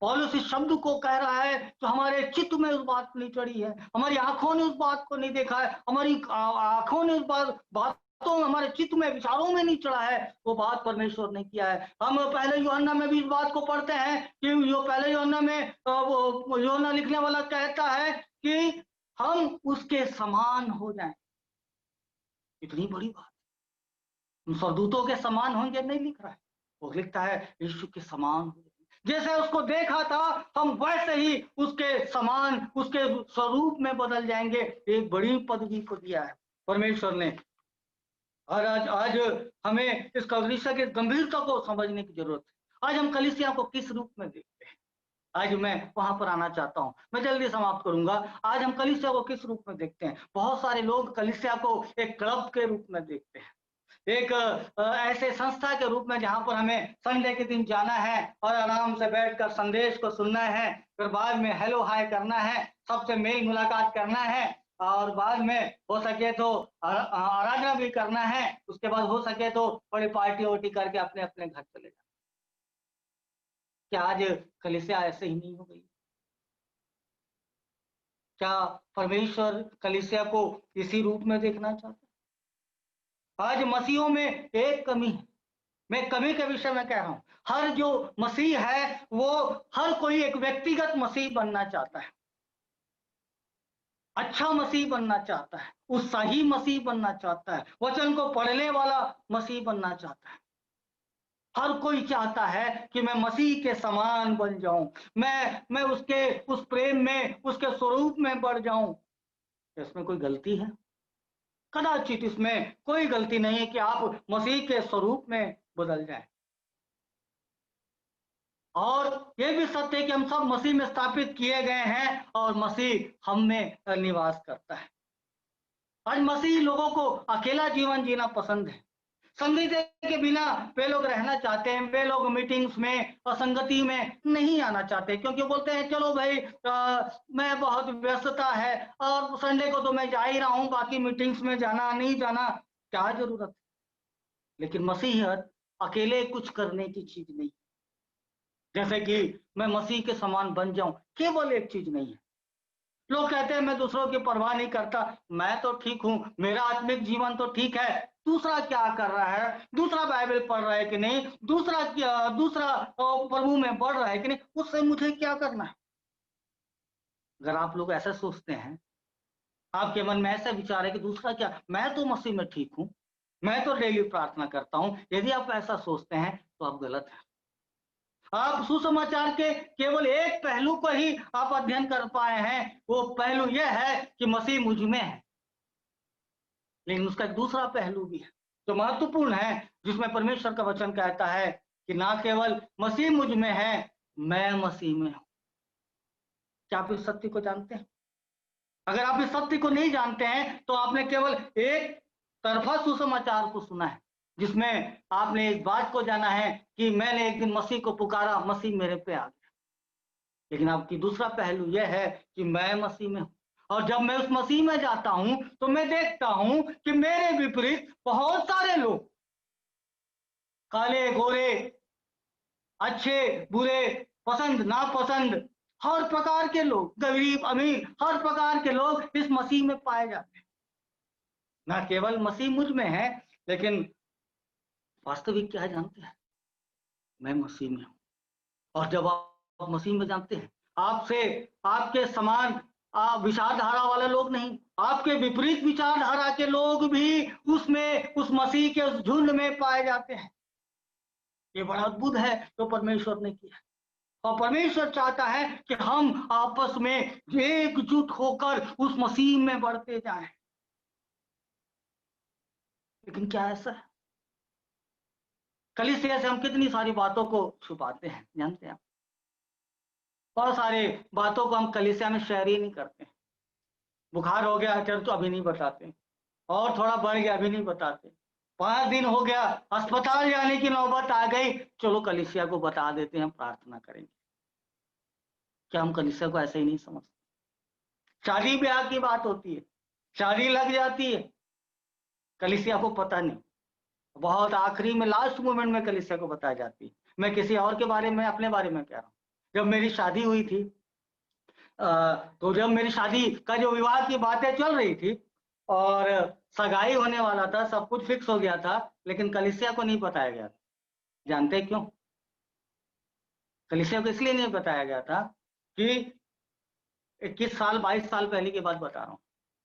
पौलुस इस शब्द को कह रहा है जो हमारे चित्त में उस बात नहीं चढ़ी है, हमारी आंखों ने उस बात को नहीं देखा है, हमारी आंखों ने उस बातों हमारे चित्त में, विचारों में नहीं चढ़ा है, वो बात परमेश्वर ने किया है। हम पहले यूहन्ना में भी इस बात को पढ़ते हैं कि जो पहले यूहन्ना में वो यूहन्ना लिखने वाला कहता है कि हम उसके समान हो जाएं। इतनी बड़ी बात, हम स्वर्गदूतों के समान होंगे नहीं लिख रहा है, वो लिखता है यीशु के समान हो। जैसे उसको देखा था हम वैसे ही उसके समान, उसके स्वरूप में बदल जाएंगे। एक बड़ी पदवी को दिया है परमेश्वर ने। और आज हमें इस कलीसिया की गंभीरता को समझने की जरूरत है। आज हम कलीसिया को किस रूप में देखते हैं, आज मैं वहां पर आना चाहता हूं। मैं जल्दी समाप्त करूंगा। आज हम कलीसिया को किस रूप में देखते हैं? बहुत सारे लोग कलीसिया को एक क्लब के रूप में देखते हैं, एक ऐसे संस्था के रूप में जहां पर हमें संडे के दिन जाना है और आराम से बैठकर संदेश को सुनना है, फिर बाद में हेलो हाय करना है, सबसे मेल मुलाकात करना है, और बाद में हो सके तो आराधना भी करना है। उसके बाद हो सके तो बड़ी पार्टी वार्टी करके अपने अपने घर चले जाना। क्या आज कलीसिया ऐसे ही नहीं हो गई? क्या परमेश्वर कलीसिया को इसी रूप में देखना चाहता है? आज मसीहों में एक कमी है। मैं कमी के विषय में कह रहा हूं। हर जो मसीह है वो हर कोई एक व्यक्तिगत मसीह बनना चाहता है, अच्छा मसीह बनना चाहता है, उत्साही मसीह बनना चाहता है, वचन को पढ़ने वाला मसीह बनना चाहता है। हर कोई चाहता है कि मैं मसीह के समान बन जाऊं, मैं उसके उस प्रेम में, उसके स्वरूप में बढ़ जाऊं। इसमें कोई गलती है? कदाचित इसमें कोई गलती नहीं है कि आप मसीह के स्वरूप में बदल जाएं। और ये भी सत्य है कि हम सब मसीह में स्थापित किए गए हैं और मसीह हम में निवास करता है। आज मसीह लोगों को अकेला जीवन जीना पसंद है। संगति के बिना वे लोग रहना चाहते हैं। वे लोग मीटिंग्स में और संगति में नहीं आना चाहते, क्योंकि बोलते हैं चलो भाई, मैं बहुत व्यस्तता है और संडे को तो मैं जा ही रहा हूँ, बाकी मीटिंग्स में जाना नहीं जाना क्या जरूरत है। लेकिन मसीहत अकेले कुछ करने की चीज नहीं, जैसे कि मैं मसीह के समान बन जाऊं, केवल एक चीज नहीं है। लोग कहते हैं मैं दूसरों की परवाह नहीं करता, मैं तो ठीक हूं, मेरा आत्मिक जीवन तो ठीक है, दूसरा क्या कर रहा है, दूसरा बाइबल पढ़ रहा है कि नहीं, दूसरा प्रभु में बढ़ रहा है कि नहीं, उससे मुझे क्या करना है। अगर आप लोग ऐसा सोचते हैं, आपके मन में ऐसा विचार है कि दूसरा क्या, मैं तो मसीह में ठीक हूं, मैं तो डेली प्रार्थना करता हूं, यदि आप ऐसा सोचते हैं तो आप गलत हैं। आप सुसमाचार के केवल एक पहलू को ही आप अध्ययन कर पाए हैं, वो पहलू यह है कि मसीह मुझ में है। लेकिन उसका एक दूसरा पहलू भी है जो महत्वपूर्ण है, जिसमें परमेश्वर का वचन कहता है कि ना केवल मसीह मुझ में है, मैं मसीह में हूं। क्या आप इस सत्य को जानते हैं? अगर आप इस सत्य को नहीं जानते हैं तो आपने केवल एक तरफा सुसमाचार को सुना है, जिसमें आपने इस बात को जाना है कि मैंने एक दिन मसीह को पुकारा, मसीह मेरे पे आ गया। लेकिन आपकी दूसरा पहलू यह है कि मैं मसीह में हूं, और जब मैं उस मसीह में जाता हूं तो मैं देखता हूं कि मेरे विपरीत बहुत सारे लोग, काले गोरे, अच्छे बुरे, पसंद नापसंद, हर प्रकार के लोग, गरीब अमीर, हर प्रकार के लोग इस मसीह में पाए जाते हैं। ना केवल मसीह मुझ में है, लेकिन वास्तविक क्या है जानते हैं? मैं मसीह में हूं। और जब आप मसीह में जानते हैं, आपसे आपके समान विचारधारा वाले लोग नहीं, आपके विपरीत विचारधारा के लोग भी उसमें, उस मसीह के उस झुंड में पाए जाते हैं। ये बड़ा अद्भुत है जो परमेश्वर ने किया। और परमेश्वर चाहता है कि हम आपस में एकजुट होकर उस मसीह में बढ़ते जाएं। लेकिन क्या ऐसा है? कलीसिया से हम कितनी सारी बातों को छुपाते हैं जानते हैं? बहुत सारे बातों को हम कलीसिया में शेयर ही नहीं करते। बुखार हो गया चल तो अभी नहीं बताते, और थोड़ा बढ़ गया अभी नहीं बताते, 5 दिन हो गया अस्पताल जाने की नौबत आ गई, चलो कलीसिया को बता देते हैं, प्रार्थना करेंगे। क्या हम कलीसिया को ऐसे ही नहीं समझते? शादी ब्याह की बात होती है, शादी लग जाती है, कलीसिया को पता नहीं, बहुत आखिरी में लास्ट मोमेंट में कलीसिया को बताई जाती है। मैं किसी और के बारे में, अपने बारे में कह रहा हूँ। जब मेरी शादी हुई थी, तो जब मेरी शादी का जो विवाह की बातें चल रही थी और सगाई होने वाला था, सब कुछ फिक्स हो गया था, लेकिन कलीसिया को नहीं बताया गया था। जानते क्यों? कलीसिया को इसलिए नहीं बताया गया था कि 21 साल 22 साल पहले की बात बता रहा हूँ,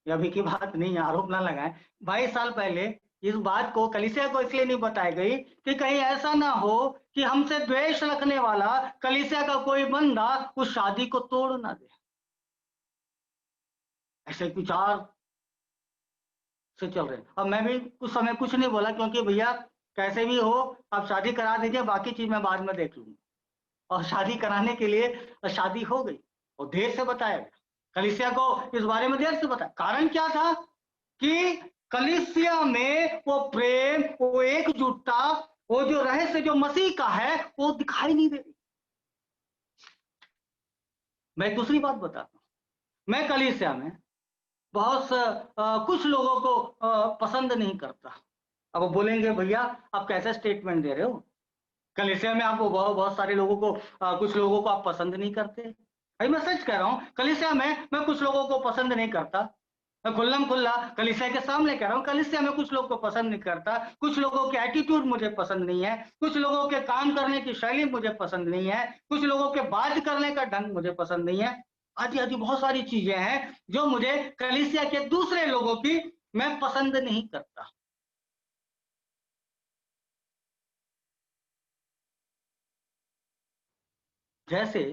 ये अभी की बात नहीं है, आरोप ना लगाएं। 22 साल पहले इस बात को कलीसिया को इसलिए नहीं बताई गई कि कहीं ऐसा ना हो कि हमसे द्वेष रखने वाला कलीसिया का कोई बंदा उस शादी को तोड़ ना दे। ऐसे विचार से चल रहे हैं। अब मैं भी कुछ समय कुछ नहीं बोला, क्योंकि भैया कैसे भी हो आप शादी करा दीजिए, बाकी चीज मैं बाद में देख लूंगा। और शादी कराने के लिए शादी हो गई और देर से बताया गया, कलीसिया को इस बारे में देर से बताया। कारण क्या था कि कलीसिया में वो प्रेम, वो एकजुटता, वो जो रहस्य जो मसीह का है वो दिखाई नहीं दे रही। मैं दूसरी बात बताता हूँ, मैं कलीसिया में बहुत कुछ लोगों को पसंद नहीं करता। अब वो बोलेंगे भैया आप कैसे स्टेटमेंट दे रहे हो, कलीसिया में आपको बहुत सारे लोगों को कुछ लोगों को आप पसंद नहीं करते। भाई मैं सच कह रहा हूँ, कलीसिया में मैं कुछ लोगों को पसंद नहीं करता। मैं खुल्लम खुल्ला कलीसिया के सामने कह रहा हूँ, कलीसिया में कुछ लोग को पसंद नहीं करता, कुछ लोगों के एटीट्यूड मुझे पसंद नहीं है, कुछ लोगों के काम करने की शैली मुझे पसंद नहीं है, कुछ लोगों के बात करने का ढंग मुझे पसंद नहीं है, आदि आदि बहुत सारी चीजें हैं जो मुझे कलीसिया के दूसरे लोगों की मैं पसंद नहीं करता। जैसे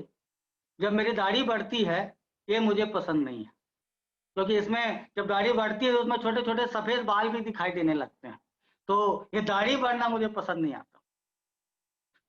जब मेरी दाढ़ी बढ़ती है, ये मुझे पसंद नहीं है, क्योंकि इसमें जब दाढ़ी बढ़ती है तो उसमें छोटे छोटे सफेद बाल भी दिखाई देने लगते हैं, तो ये दाढ़ी बढ़ना मुझे पसंद नहीं आता।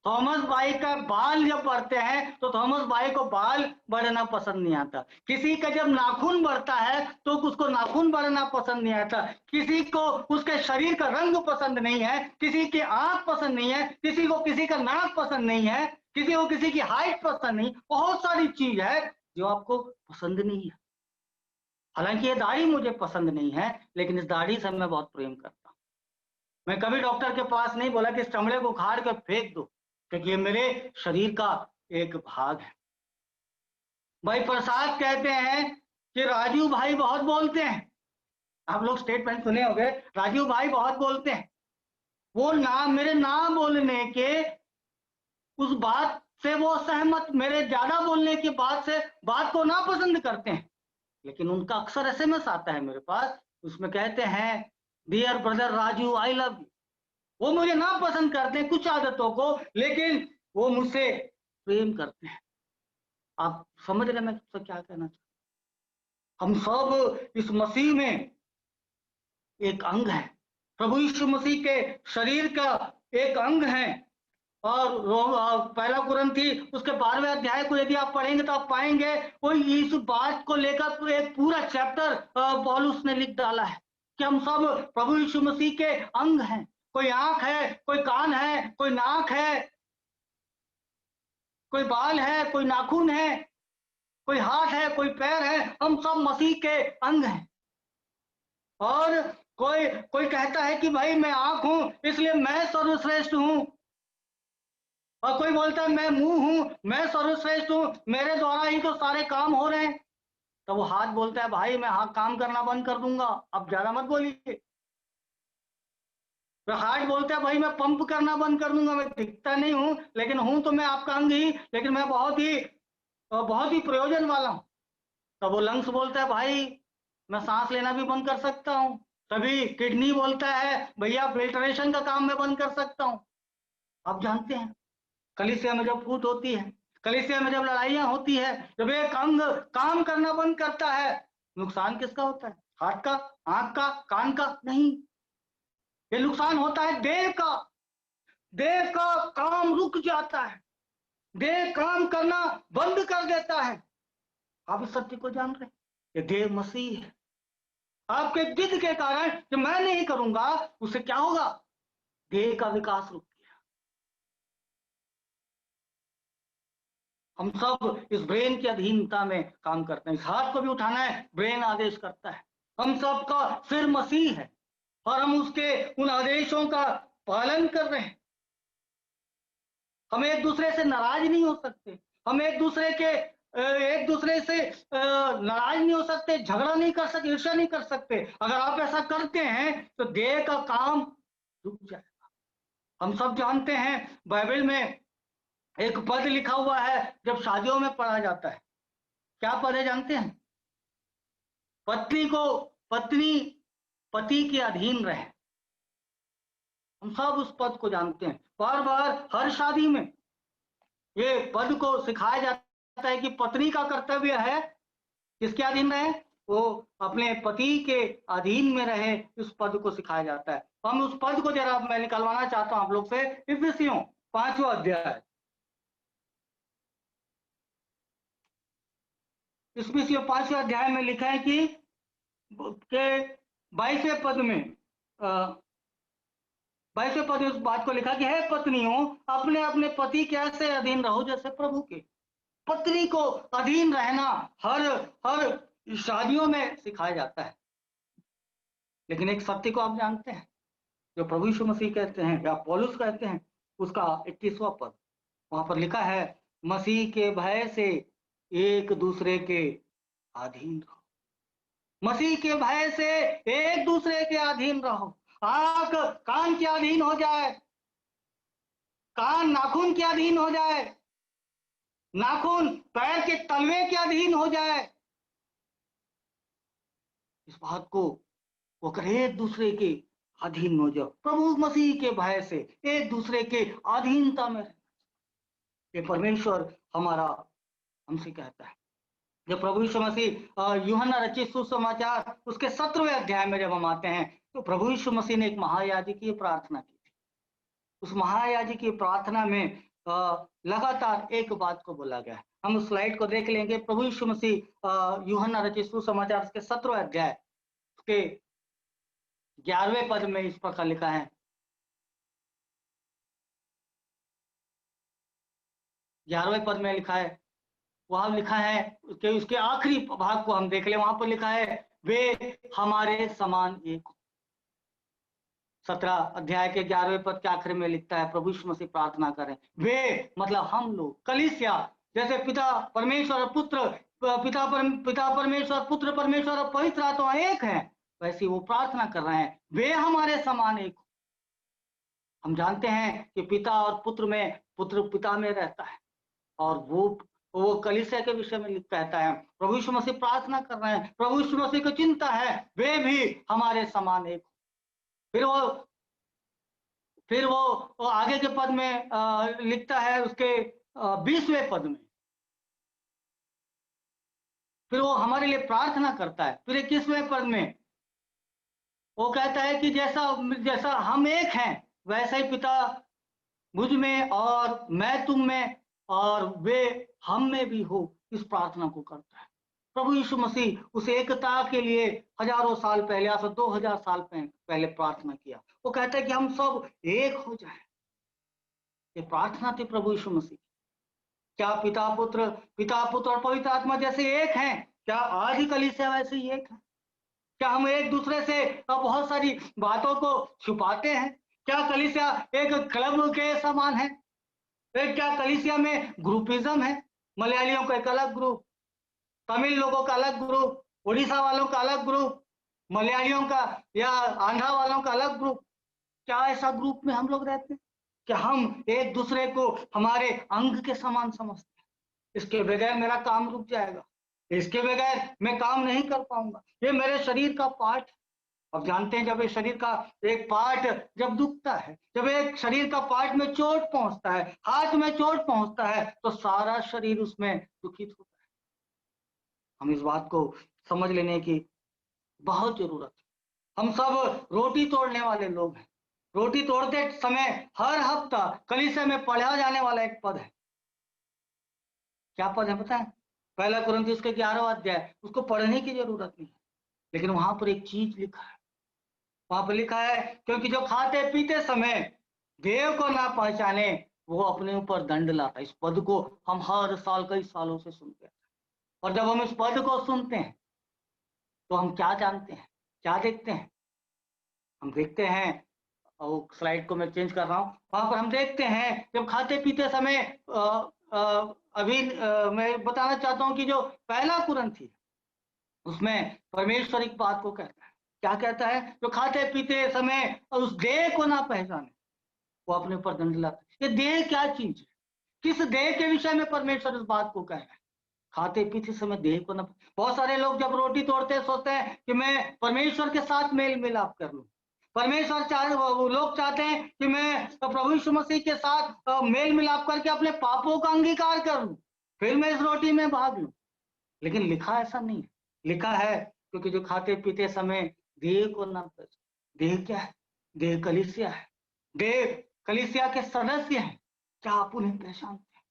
थॉमस भाई का बाल जब बढ़ते हैं तो थॉमस भाई को बाल बढ़ना पसंद नहीं आता। किसी का जब नाखून बढ़ता है तो उसको नाखून बढ़ना पसंद नहीं आता। किसी को उसके शरीर का रंग पसंद नहीं है, किसी की आंख पसंद नहीं है, किसी को किसी का नाक पसंद नहीं है, किसी को किसी की हाइट पसंद नहीं। बहुत सारी चीज है जो आपको पसंद नहीं है। हालांकि ये दाढ़ी मुझे पसंद नहीं है, लेकिन इस दाढ़ी से मैं बहुत प्रेम करता हूं। मैं कभी डॉक्टर के पास नहीं बोला कि इस चमड़े को उखाड़ कर फेंक दो, क्योंकि ये मेरे शरीर का एक भाग है। भाई प्रसाद कहते हैं कि राजू भाई बहुत बोलते हैं। आप लोग स्टेटमेंट सुने होंगे, राजू भाई बहुत बोलते हैं। वो नाम मेरे नाम बोलने के उस बात से वो सहमत, मेरे ज्यादा बोलने की बात से बात को नापसंद करते हैं। लेकिन उनका अक्सर एसएमएस आता है मेरे पास, उसमें कहते हैं dear brother Raju I love you. वो मुझे ना पसंद करते हैं कुछ आदतों को, लेकिन वो मुझसे प्रेम करते हैं। आप समझ रहे मैं तो क्या कहना चाहता हूं? हम सब इस मसीह में एक अंग है, प्रभु यीशु मसीह के शरीर का एक अंग है। और पहला कुरिन्थी उसके 12वें अध्याय को यदि आप पढ़ेंगे तो आप पाएंगे वो इस बात को लेकर एक पूरा चैप्टर पौलुस ने लिख डाला है कि हम सब प्रभु यीशु मसीह के अंग हैं। कोई आंख है, कोई कान है, कोई नाक है, कोई बाल है, कोई नाखून है, कोई हाथ है, कोई पैर है। हम सब मसीह के अंग हैं। और कोई कोई कहता है कि भाई मैं आंख हूं इसलिए मैं सर्वश्रेष्ठ हूं, और कोई बोलता है मैं मुंह हूं, मैं सर्वश्रेष्ठ हूं, मेरे द्वारा ही तो सारे काम हो रहे हैं। तो वो हाथ बोलता है भाई मैं हाथ काम करना बंद कर दूंगा, अब ज्यादा मत बोलिए। तो हार्ट बोलता है भाई मैं पंप करना बंद कर दूंगा, मैं दिखता नहीं हूं लेकिन हूं तो मैं आपका अंग ही, लेकिन मैं बहुत ही प्रयोजन वाला हूं। तब वो लंग्स बोलता है भाई मैं सांस लेना भी बंद कर सकता हूँ। तभी किडनी बोलता है भैया फिल्ट्रेशन का काम मैं बंद कर सकता हूँ। आप जानते हैं कलीसिया में जब फूट होती है, कलीसिया में जब लड़ाइयां होती है, जब एक अंग काम करना बंद करता है, नुकसान किसका होता है? हाथ का, आंख का, कान का? नहीं, ये नुकसान होता है देह का। देह का काम रुक जाता है, देह काम करना बंद कर देता है। आप इस सत्य को जान रहे हैं? ये देह मसीह है। आपके जिद के कारण जो मैं नहीं करूंगा उससे क्या होगा? देह का विकास रुक गया। हम सब इस ब्रेन की अधीनता में काम करते हैं। इस हाथ को भी उठाना है, ब्रेन आदेश करता है। हम सब का सिर मसीह है और हम उसके उन आदेशों का पालन कर रहे हैं। हम एक दूसरे से नाराज नहीं हो सकते, हम एक दूसरे से नाराज नहीं हो सकते, झगड़ा नहीं कर सकते, ईर्ष्या नहीं कर सकते। अगर आप ऐसा करते हैं तो देह का काम रुक जाएगा। हम सब जानते हैं बाइबल में एक पद लिखा हुआ है जब शादियों में पढ़ा जाता है। क्या पद है जानते हैं? पत्नी पति के अधीन रहे। हम सब उस पद को जानते हैं। बार बार हर शादी में ये पद को सिखाया जाता है कि पत्नी का कर्तव्य है किसके अधीन रहे? वो अपने पति के अधीन में रहे। इस पद को सिखाया जाता है। हम उस पद को जरा मैं निकलवाना चाहता हूं आप लोग से। इफिसियों 5वां अध्याय, इफिसियों 5वें अध्याय में लिखा है कि 22वें पद में 22वें पद में उस बात को लिखा कि हे पत्नियों अपने अपने पति के ऐसे अधीन रहो जैसे प्रभु के। पत्नी को अधीन रहना हर हर शादियों में सिखाया जाता है। लेकिन एक सत्य को आप जानते हैं जो प्रभु यीशु मसीह कहते हैं या पौलुस कहते हैं, उसका 21वां पद वहां पर लिखा है मसीह के भय से एक दूसरे के अधीन रहो। मसीह के भय से एक दूसरे के अधीन रहो। आंख कान के अधीन हो जाए, कान नाखून के अधीन हो जाए, नाखून पैर के तलवे के अधीन हो जाए। इस बात को वो कर एक दूसरे के अधीन हो जाओ। प्रभु मसीह के भय से एक दूसरे के अधीनता में। ये परमेश्वर हमारा हमसे कहता है। जब प्रभु यीशु मसीह यूहन्ना रचित सुसमाचार उसके 17वें अध्याय में जब हम आते हैं, तो प्रभु यीशु मसीह ने एक महायाजकीय प्रार्थना की थी। उस महायाजकीय प्रार्थना में लगातार एक बात को बोला गया है। हम उस स्लाइड को देख लेंगे। प्रभु यीशु मसीह यूहन्ना रचित सुसमाचार उसके 17वें अध्याय उसके 11वें पद में इस प्रकार लिखा है। 11वें पद में लिखा है, वहां लिखा है कि उसके आखिरी भाग को हम देख ले, वहां पर लिखा है, वे हमारे समान एक। 17 अध्याय के 11वें पद के आखिर में लिखता है, प्रभु यीशु मसीह प्रार्थना करें, वे मतलब हम लोग, कलीसिया, जैसे पिता परमेश्वर और पुत्र, पिता परमेश्वर, पुत्र परमेश्वर और पवित्र आत्मा एक है, वैसे वो प्रार्थना कर रहे हैं, वे हमारे समान एक। हम जानते हैं कि पिता और पुत्र में, पुत्र पिता में रहता है, और वो कलीसिया के विषय में कहता है। प्रभु यीशु मसीह प्रार्थना कर रहे हैं, प्रभु यीशु मसीह को चिंता है, वे भी हमारे समान एक। फिर वो आगे के पद में लिखता है, उसके 20वें पद में फिर वो हमारे लिए प्रार्थना करता है। फिर 21वें पद में वो कहता है कि जैसा हम एक हैं, वैसा ही पिता मुझ में और मैं तुम में और वे हम में भी हो, इस प्रार्थना को करता है। प्रभु यीशु मसीह उस एकता के लिए हजारों साल पहले, 2000 साल पहले प्रार्थना किया। वो कहता है कि हम सब एक हो जाएं। ये प्रार्थना थी प्रभु यीशु मसीह। क्या पिता पुत्र और पवित्र आत्मा जैसे एक हैं, क्या आज ही कलीसिया वैसे ही एक है? क्या हम एक दूसरे से बहुत सारी बातों को छुपाते हैं? क्या कलीसिया एक क्लब के समान है? क्या कलीसिया में ग्रुपिज्म है? मलयालियों का एक अलग ग्रुप, तमिल लोगों का अलग ग्रुप, उड़ीसा वालों का अलग ग्रुप, मलयालियों का या आंध्रा वालों का अलग ग्रुप। क्या ऐसा ग्रुप में हम लोग रहते हैं? क्या हम एक दूसरे को हमारे अंग के समान समझते हैं? इसके बगैर मेरा काम रुक जाएगा, इसके बगैर मैं काम नहीं कर पाऊंगा, ये मेरे शरीर का पार्ट है। अब जानते हैं, जब एक शरीर का एक पार्ट जब दुखता है, जब एक शरीर का पार्ट में चोट पहुंचता है, हाथ में चोट पहुंचता है, तो सारा शरीर उसमें दुखित होता है। हम इस बात को समझ लेने की बहुत जरूरत है। हम सब रोटी तोड़ने वाले लोग हैं। रोटी तोड़ते समय हर हफ्ता कलीसिया में पढ़ा जाने वाला एक पद है। क्या पद है पता है? पहला कुरिन्थियों के 11वां अध्याय। उसको पढ़ने की जरूरत नहीं है, लेकिन वहां पर एक चीज लिखा है। वहां पर लिखा है, क्योंकि जो खाते पीते समय देव को ना पहचाने, वो अपने ऊपर दंड लाता है। इस पद को हम हर साल कई सालों से सुनते हैं, और जब हम इस पद को सुनते हैं तो हम क्या जानते हैं, क्या देखते हैं? हम देखते हैं, और स्लाइड को मैं चेंज कर रहा हूं, वहां पर हम देखते हैं, जब खाते पीते समय मैं बताना चाहता हूं कि जो पहला कुरिन्थी उसमें परमेश्वर एक बात को कहता है। क्या कहता है? जो खाते पीते समय उस देह को ना पहचाने, वो अपने ऊपर दंड लाता है। ये देह क्या चीज है? किस देह के विषय में परमेश्वर इस बात को कह रहा है? खाते पीते समय देह को ना। बहुत सारे लोग जब रोटी तोड़ते हैं, सोचते हैं कि मैं परमेश्वर के साथ मेल मिलाप कर लूं। वो लोग चाहते हैं कि मैं प्रभु यीशु मसीह के साथ मेल मिलाप करके अपने पापों का अंगीकार कर लूं, फिर मैं इस रोटी में भाग लूं। लेकिन लिखा ऐसा नहीं है। लिखा है, क्योंकि जो खाते पीते समय देह को ना पहचाने। देह क्या है? देह कलीसिया है। देह कलीसिया के सदस्य हैं। क्या आप उन्हें पहचानते हैं?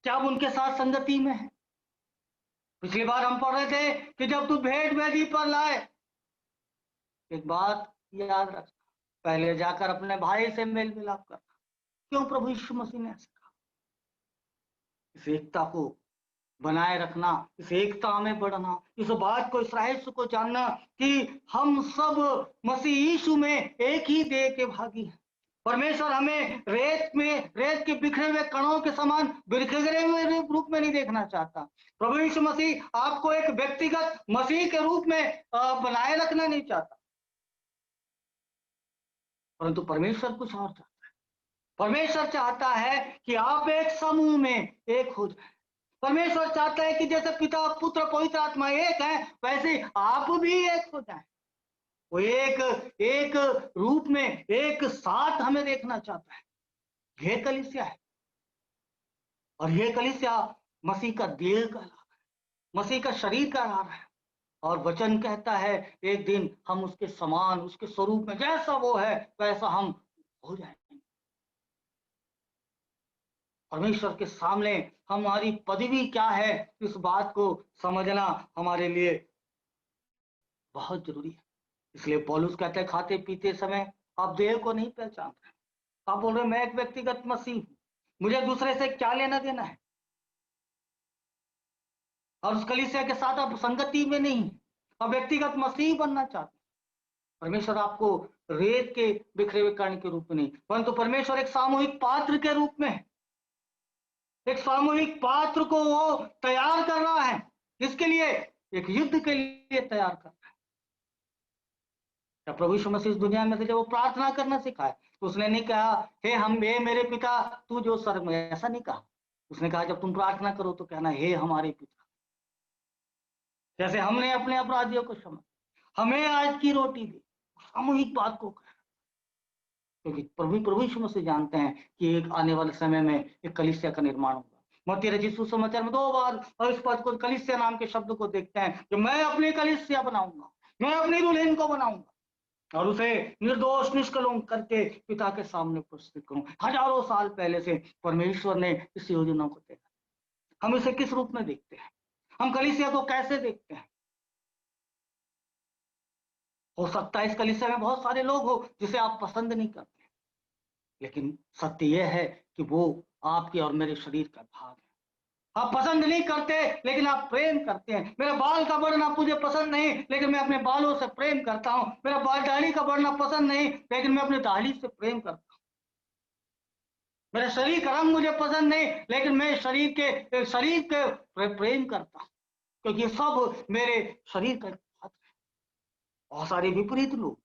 क्या आप उनके साथ संगति में है? पिछली बार हम पढ़ रहे थे कि जब तू भेंट वेदी पर लाए, एक बात याद रख, पहले जाकर अपने भाई से मेल मिलाप करना। क्यों प्रभु यीशु मसीह ने ऐसा कहा? इस एकता को बनाए रखना, इस एकता में बढ़ना, इस बात को, इस रहस्य को जानना कि हम सब मसीह यीशु में एक ही देह के भागी हैं। परमेश्वर हमें रेत के बिखरे हुए कणों के समान बिखरे हुए रूप में नहीं देखना चाहता। प्रभु यीशु मसीह आपको एक व्यक्तिगत मसीह के रूप में बनाए रखना नहीं चाहता, परंतु परमेश्वर कुछ और चाहता है। परमेश्वर चाहता है कि आप एक समूह में एक हो जाए। परमेश्वर चाहता है कि जैसे पिता पुत्र पवित्र आत्मा एक है, वैसे आप भी एक हो जाए। वो एक रूप में एक साथ हमें देखना चाहता है। ये कलीसिया है, और ये कलीसिया मसीह का देह का, मसीह का शरीर का नाम है। और वचन कहता है एक दिन हम उसके समान, उसके स्वरूप में, जैसा वो है वैसा हम हो जाएंगे। परमेश्वर के सामने हमारी पदवी क्या है, इस बात को समझना हमारे लिए बहुत जरूरी है। इसलिए पौलुस कहते हैं खाते पीते समय आप देह को नहीं पहचानते। आप बोल रहे मैं एक व्यक्तिगत मसीह हूं, मुझे दूसरे से क्या लेना देना है, और उस कलीसिया के साथ आप संगति में नहीं, आप व्यक्तिगत मसीह बनना चाहते। परमेश्वर आपको रेत के बिखरे हुए कण के रूप में नहीं, परंतु परमेश्वर एक सामूहिक पात्र के रूप में है। एक सामूहिक पात्र को वो तैयार कर रहा है, इसके लिए एक युद्ध के लिए तैयार कर रहा है। जब प्रभु यीशु मसीह इस दुनिया में थे, जब वो प्रार्थना करना सिखाया, तो उसने नहीं कहा हे मेरे पिता तू जो स्वर्ग में, ऐसा नहीं कहा। उसने कहा जब तुम प्रार्थना करो तो कहना हे हमारे पिता। जैसे हमने अपने अपराधियों को क्षमा, हमें आज की रोटी दी, सामूहिक बात को कहा। क्योंकि प्रभु यीशु मसीह जानते हैं कि एक आने वाले समय में एक कलीसिया का निर्माण होगा। मत्ती रचित सुसमाचार में 2 बार और इस पद को, कलीसिया नाम के शब्द को देखते हैं, जो मैं अपनी कलीसिया बनाऊंगा, मैं अपनी दुल्हन को बनाऊंगा और उसे निर्दोष निष्कलंक करके पिता के सामने उपस्थित करूं। हजारों साल पहले से परमेश्वर ने इस योजना को देखा। हम इसे किस रूप में देखते हैं, हम कलीसिया को कैसे देखते हैं? हो सकता है इस कलीसिया में बहुत सारे लोग हो जिसे आप पसंद नहीं करते, लेकिन सत्य यह है कि वो आपके और मेरे शरीर का भाग है। आप पसंद नहीं करते लेकिन आप प्रेम करते हैं। मेरा बाल का बढ़ना मुझे पसंद नहीं, लेकिन मैं अपने बालों से प्रेम करता हूं। मेरा बाल दाढ़ी का बढ़ना पसंद नहीं, लेकिन मैं अपनी दाढ़ी से प्रेम करता हूं। मेरा शरीर का रंग मुझे पसंद नहीं, लेकिन मैं शरीर के प्रेम करता हूं, क्योंकि ये सब मेरे शरीर का भाग है। बहुत सारे विपरीत लोग,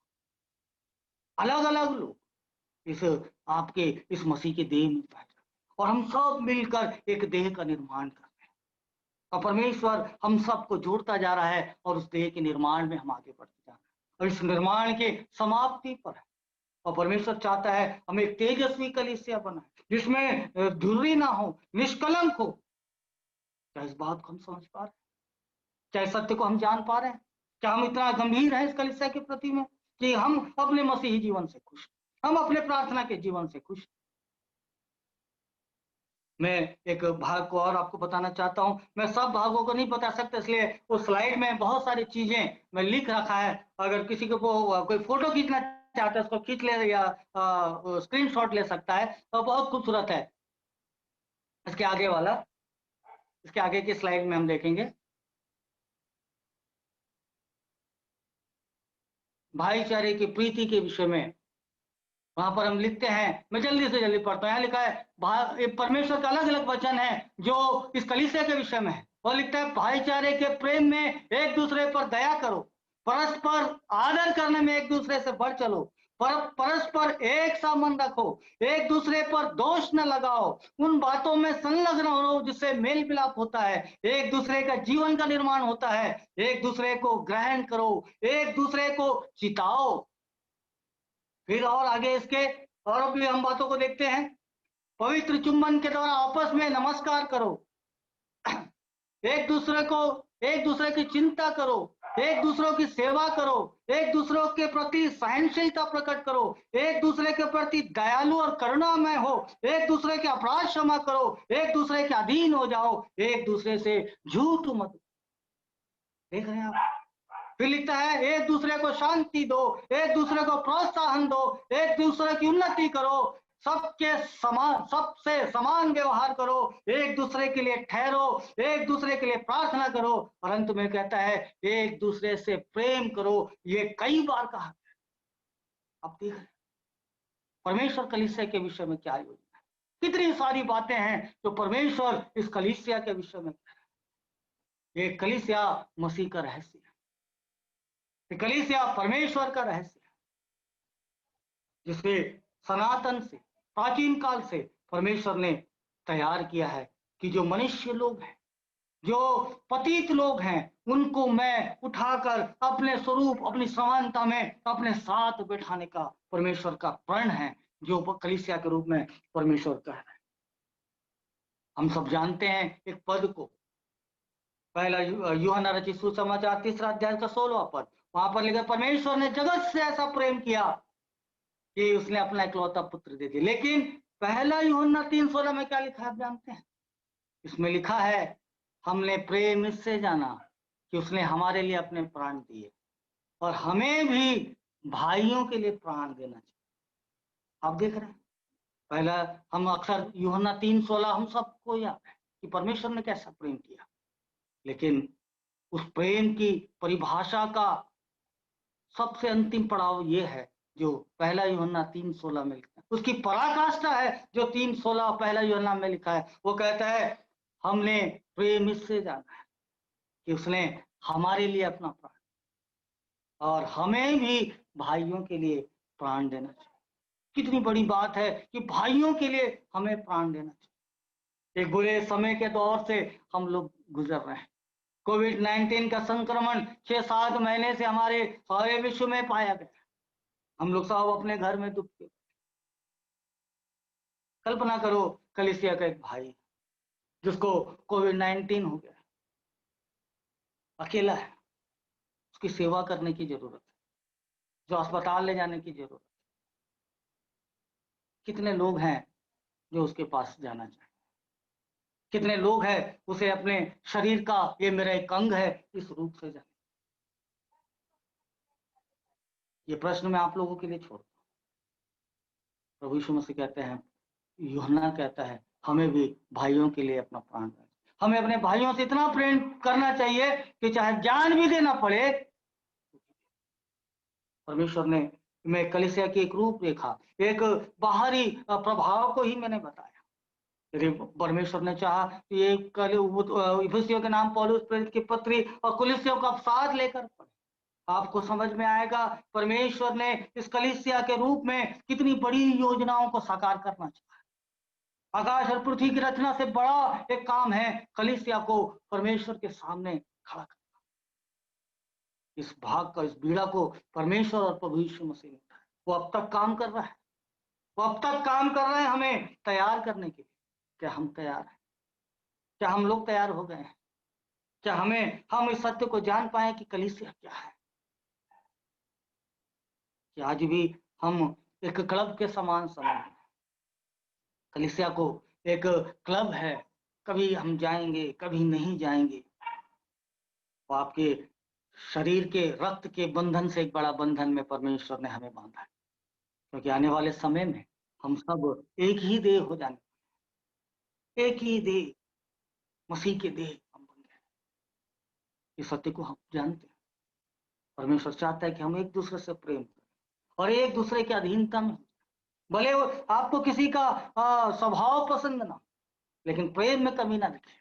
अलग अलग लोग इस आपके इस मसीह के देह में पाए जाते हैं, और हम सब मिलकर एक देह का निर्माण करते हैं। और परमेश्वर हम सबको जोड़ता जा रहा है और उस देह के निर्माण में हम आगे बढ़ते जा रहे हैं, और इस निर्माण के समाप्ति पर है। और परमेश्वर चाहता है हम एक तेजस्वी कलीसिया बनाए, जिसमें धुर्री ना हो, निष्कलंक हो। क्या इस बात को हम समझ पा रहे हैं? क्या इस सत्य को हम जान पा रहे हैं? क्या हम इतना गंभीर हैं इस कलीसिया के प्रति में कि हम अपने मसीही जीवन से खुश, हम अपने प्रार्थना के जीवन से खुश? मैं एक भाग को और आपको बताना चाहता हूं। मैं सब भागों को नहीं बता सकता, इसलिए उस स्लाइड में बहुत सारी चीजें मैं लिख रखा है। अगर किसी को कोई फोटो खींचना चाहता है उसको खींच ले या स्क्रीनशॉट ले सकता है, तो बहुत खूबसूरत है। इसके आगे वाला, इसके आगे की स्लाइड में हम देखेंगे भाईचारे की प्रीति के विषय में। वहां पर हम लिखते हैं, मैं जल्दी से जल्दी पढ़ता हूँ। यहाँ लिखा है परमेश्वर का अलग अलग वचन है जो इस कलीसिया के विषय में है। वो लिखता है भाईचारे के प्रेम में एक दूसरे पर दया करो, परस्पर आदर करने में एक दूसरे से बढ़ चलो, परस्पर एक सा मन रखो, एक दूसरे पर दोष न लगाओ, उन बातों में संलग्न हो जिससे मेल मिलाप होता है, एक दूसरे का जीवन का निर्माण होता है, एक दूसरे को ग्रहण करो, एक दूसरे को चिताओ। फिर और आगे इसके और भी हम बातों को देखते हैं। पवित्र चुंबन के द्वारा आपस में नमस्कार करो, एक दूसरे की चिंता करो, एक दूसरों की सेवा करो, एक दूसरों के प्रति सहनशीलता प्रकट करो, एक दूसरे के प्रति दयालु और करुणामय हो, एक दूसरे के अपराध क्षमा करो, एक दूसरे के अधीन हो जाओ, एक दूसरे से झूठ मत। देख रहे हैं आप? फिर लिखता है एक दूसरे को शांति दो, एक दूसरे को प्रोत्साहन दो, एक दूसरे की उन्नति करो, सबसे समान व्यवहार करो, एक दूसरे के लिए ठहरो, एक दूसरे के लिए प्रार्थना करो, और अंत में कहता है एक दूसरे से प्रेम करो। ये कई बार कहा। अब देख परमेश्वर कलीसिया के विषय में क्या योजना है। कितनी सारी बातें हैं जो परमेश्वर इस कलीसिया के विषय में कह रहा है। ये कलीसिया मसीह का रहस्य है, कलीसिया परमेश्वर का रहस्य है, जिसे सनातन से, प्राचीन काल से परमेश्वर ने तैयार किया है कि जो मनुष्य लोग हैं, जो पतित लोग हैं, उनको मैं उठाकर अपने स्वरूप, अपनी समानता में अपने साथ बैठाने का परमेश्वर का प्रण है। जो कलीसिया के रूप में परमेश्वर कह रहा है। हम सब जानते हैं एक पद को, पहला यूहन्ना रचित सुसमाचार 3 अध्याय का 16वां पद, वहां पर लिखा परमेश्वर ने जगत से ऐसा प्रेम किया कि उसने अपना इकलौता पुत्र दे दिया। लेकिन पहला यूहन्ना 3:16 में क्या लिखा है आप जानते हैं? इसमें लिखा है हमने प्रेम इससे जाना कि उसने हमारे लिए अपने प्राण दिए, और हमें भी भाइयों के लिए प्राण देना चाहिए। आप देख रहे हैं, पहला हम अक्सर यूहन्ना 3:16 हम सबको याद है कि परमेश्वर ने कैसा प्रेम किया, लेकिन उस प्रेम की परिभाषा का सबसे अंतिम पड़ाव ये है जो पहला यूहन्ना 3:16 में लिखा है। उसकी पराकाष्ठा है जो 3:16 पहला यूहन्ना में लिखा है। वो कहता है हमने प्रेम इससे जाना है कि उसने हमारे लिए अपना प्राण, और हमें भी भाइयों के लिए प्राण देना चाहिए। कितनी बड़ी बात है कि भाइयों के लिए हमें प्राण देना चाहिए। एक बुरे समय के दौर से हम लोग गुजर रहे हैं। कोविड-19 का संक्रमण 6-7 महीने से हमारे सारे विश्व में पाया गया। हम लोग सब अपने घर में दुख के। कल्पना करो कलीसिया का एक भाई जिसको कोविड-19 हो गया, अकेला है, उसकी सेवा करने की जरूरत है, जो अस्पताल ले जाने की जरूरत है। कितने लोग हैं जो उसके पास जाना चाहें? कितने लोग हैं उसे अपने शरीर का ये मेरा एक अंग है इस रूप से जाने? ये प्रश्न मैं आप लोगों के लिए छोड़ता हूं। प्रभु यीशु मसीह कहते हैं, यूहन्ना कहता है हमें भी भाइयों के लिए अपना प्राण देना, हमें अपने भाइयों से इतना प्रेम करना चाहिए कि चाहे जान भी देना पड़े। परमेश्वर ने मैं कलीसिया की एक रूपरेखा, एक बाहरी प्रभाव को ही मैंने बताया। यदि परमेश्वर ने चाहा कि ये इफिसियों के नाम पौलुस प्रेरित की पत्री और कलीसिया को आप साथ लेकर पढ़े, आपको समझ में आएगा परमेश्वर ने इस कलीसिया के रूप में कितनी बड़ी योजनाओं को साकार करना चाहा। आकाश और पृथ्वी की रचना से बड़ा एक काम है कलीसिया को परमेश्वर के सामने खड़ा करना। इस भाग का, इस बीड़ा को परमेश्वर और प्रभु यीशु मसीह ने उठाया। वो अब तक काम कर रहा है, वो अब तक काम कर रहे हैं हमें तैयार करने के लिए। क्या हम तैयार हैं? क्या हम लोग तैयार हो गए हैं? क्या हम इस सत्य को जान पाए कि कलीसिया क्या है? कि आज भी हम एक क्लब के समान समझ, कलीसिया को एक क्लब है, कभी हम जाएंगे कभी नहीं जाएंगे। वो आपके शरीर के रक्त के बंधन से एक बड़ा बंधन में परमेश्वर ने हमें बांधा है, क्योंकि आने वाले समय में हम सब एक ही देह हो जाने, एक ही देह, मसीह के देह हम बन गए। इस सत्य को हम जानते हैं। परमेश्वर चाहता है कि हम एक दूसरे से प्रेम करें और एक दूसरे के अधीनता में। भले आपको किसी का स्वभाव पसंद ना, लेकिन प्रेम में कमी ना दिखे।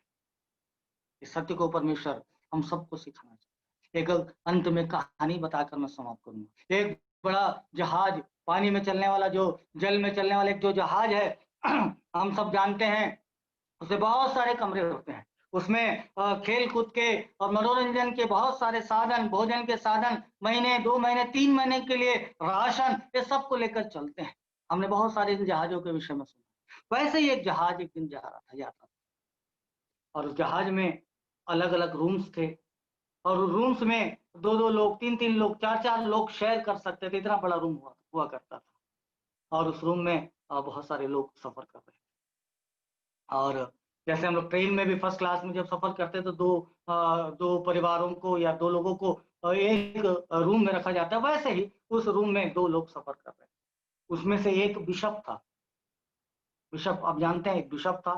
इस सत्य को परमेश्वर हम सबको सिखाना चाहिए। एक अंत में कहानी बताकर मैं समाप्त करूंगा। एक बड़ा जहाज, पानी में चलने वाला, जो जल में चलने वाला एक जो जहाज है हम सब जानते हैं, उसमें बहुत सारे कमरे होते हैं। उसमें खेल कूद के और मनोरंजन के बहुत सारे साधन, भोजन के साधन, महीने 2 महीने 3 महीने के लिए राशन, ये सब को लेकर चलते हैं। हमने बहुत सारे इन जहाजों के विषय में सुना। वैसे ही एक जहाज एक दिन जा रहा था, जाता था, और उस जहाज में अलग अलग रूम्स थे, और उस रूम्स में 2-2 लोग, 3-3 लोग, 4-4 लोग शेयर कर सकते थे। इतना बड़ा रूम हुआ करता था, और उस रूम में बहुत सारे लोग सफर कर रहे थे। और जैसे हम लोग ट्रेन में भी फर्स्ट क्लास में जब सफर करते हैं तो दो परिवारों को या 2 लोगों को एक रूम में रखा जाता है, वैसे ही उस रूम में 2 लोग सफर कर रहे थे। उसमें से एक बिशप था। बिशप आप जानते हैं, एक बिशप था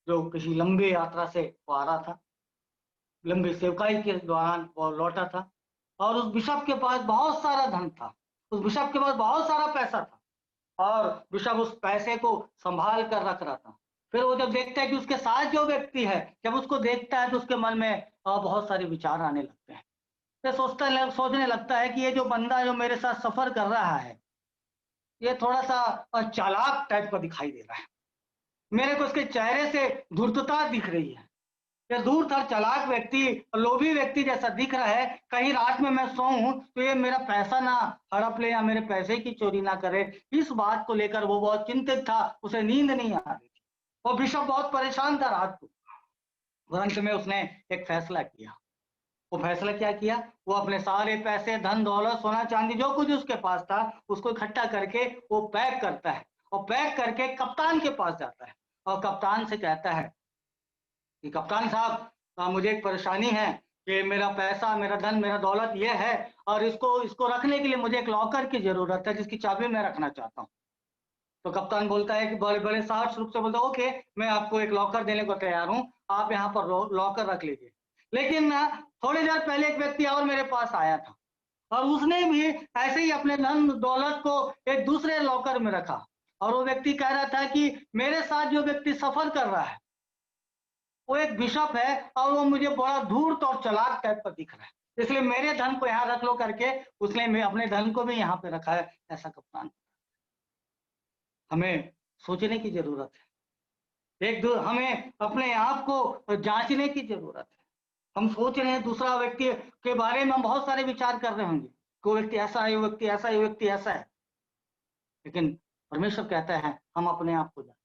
जो किसी लंबी यात्रा से वो आ रहा था, लंबी सेवकाई के दौरान वो लौटा था, और उस बिशप के पास बहुत सारा धन था, उस बिशप के पास बहुत सारा पैसा था, और बिशप उस पैसे को संभाल कर रख रहा था। फिर वो जब देखता है कि उसके साथ जो व्यक्ति है, जब उसको देखता है तो उसके मन में बहुत सारे विचार आने लगते हैं। फिर सोचने लगता है कि ये जो बंदा जो मेरे साथ सफर कर रहा है, ये थोड़ा सा चालाक टाइप का दिखाई दे रहा है। मेरे को उसके चेहरे से धूर्तता दिख रही है। ये धूर्त चालाक व्यक्ति, लोभी व्यक्ति जैसा दिख रहा है, कहीं रात में मैं सोऊं तो ये मेरा पैसा ना हड़प ले या मेरे पैसे की चोरी ना करे, इस बात को लेकर वो बहुत चिंतित था, उसे नींद नहीं आ रही थी। वो बिशप बहुत परेशान था रात को। और अंत में उसने एक फैसला किया। वो फैसला क्या किया? वो अपने सारे पैसे, धन दौलत, सोना चांदी जो कुछ उसके पास था, उसको इकट्ठा करके वो पैक करता है और पैक करके कप्तान के पास जाता है और कप्तान से कहता है कि कप्तान साहब, मुझे एक परेशानी है कि मेरा पैसा, मेरा धन, मेरा दौलत ये है और इसको इसको रखने के लिए मुझे एक लॉकर की जरूरत है जिसकी चाबी मैं रखना चाहता हूँ। तो कप्तान बोलता है कि बड़े बड़े साहस रूप से बोलता है, ओके, मैं आपको एक लॉकर देने को तैयार हूँ, आप यहाँ पर लॉकर रख लीजिए। लेकिन ना थोड़ी देर पहले एक व्यक्ति और मेरे पास आया था और उसने भी ऐसे ही अपने धन दौलत को एक दूसरे लॉकर में रखा और वो व्यक्ति कह रहा था कि मेरे साथ जो व्यक्ति सफर कर रहा है वो एक बिशप है और वो मुझे बड़ा धूर्त और चालाक टाइप का दिख रहा है, इसलिए मेरे धन को यहाँ रख लो करके उसने मैं अपने धन को भी यहाँ पे रखा है। ऐसा कप्तान, हमें सोचने की जरूरत है। हमें अपने आप को जांचने की जरूरत है। हम सोच रहे हैं दूसरा व्यक्ति के बारे में, हम बहुत सारे विचार कर रहे होंगे, कोई व्यक्ति ऐसा है, वो व्यक्ति ऐसा है, वो व्यक्ति ऐसा है, लेकिन परमेश्वर कहता है हम अपने आप को जांचें।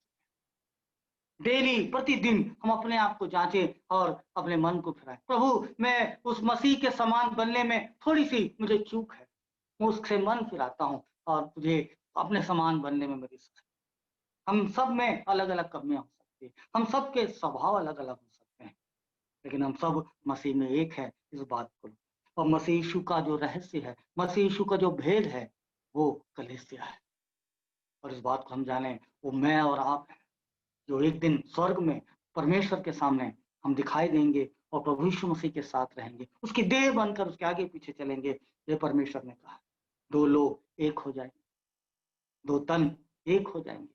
डेली, प्रतिदिन हम अपने आप को जांचें और अपने मन को फिराएं। प्रभु, मैं उस मसीह के समान बनने में थोड़ी सी मुझे चूक है, मैं उससे मन फिराता हूँ और मुझे अपने समान बनने में मेरी। हम सब में अलग अलग कमियां हो सकती है, हम सबके स्वभाव अलग अलग हो सकते हैं, लेकिन हम सब मसीह में एक है, इस बात को। और मसीह यीशु का जो रहस्य है, मसीह यीशु का जो भेद है, वो कलीसिया है। और इस बात को हम जाने, वो मैं और आप हैं, जो एक दिन स्वर्ग में परमेश्वर के सामने हम दिखाई देंगे और प्रभु यीशु मसीह के साथ रहेंगे, उसकी देह बनकर उसके आगे पीछे चलेंगे। ये परमेश्वर ने कहा, दो लोग एक हो जाएंगे, दो तन एक हो जाएंगे।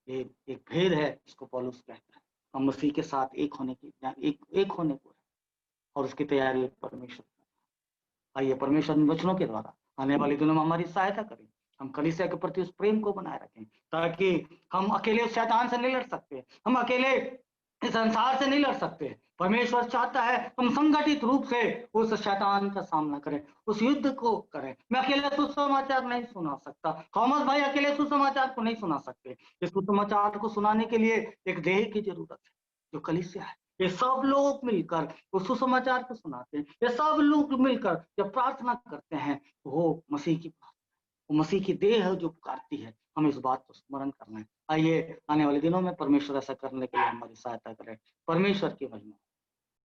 ये एक भेद है जिसको पौलुस कहता है। हम मसीह के साथ एक होने की एक होने को है और उसकी तैयारी परमेश्वर। आइए परमेश्वर इन वचनों के द्वारा आने वाले दिनों में हमारी सहायता करें, हम कलीसिया के प्रति उस प्रेम को बनाए रखें, ताकि हम अकेले उस शैतान से नहीं लड़ सकते, हम अकेले इस संसार से नहीं लड़ सकते। परमेश्वर चाहता है हम संगठित रूप से उस शैतान का सामना करें, उस युद्ध को करें। मैं अकेले सुसमाचार नहीं सुना सकता, थॉमस भाई अकेले सुसमाचार को नहीं सुना सकते। इस सुसमाचार को सुनाने के लिए एक देह की जरूरत है, जो कलीसिया है। ये सब लोग मिलकर उस सुसमाचार को सुनाते हैं, ये सब लोग मिलकर जब प्रार्थना करते हैं, वो मसीह की वो मसीह की देह है जो पुकारती है। हमें इस बात को स्मरण करना है। आइए आने वाले दिनों में परमेश्वर ऐसा करने के लिए हमारी सहायता करें। परमेश्वर की महिमा।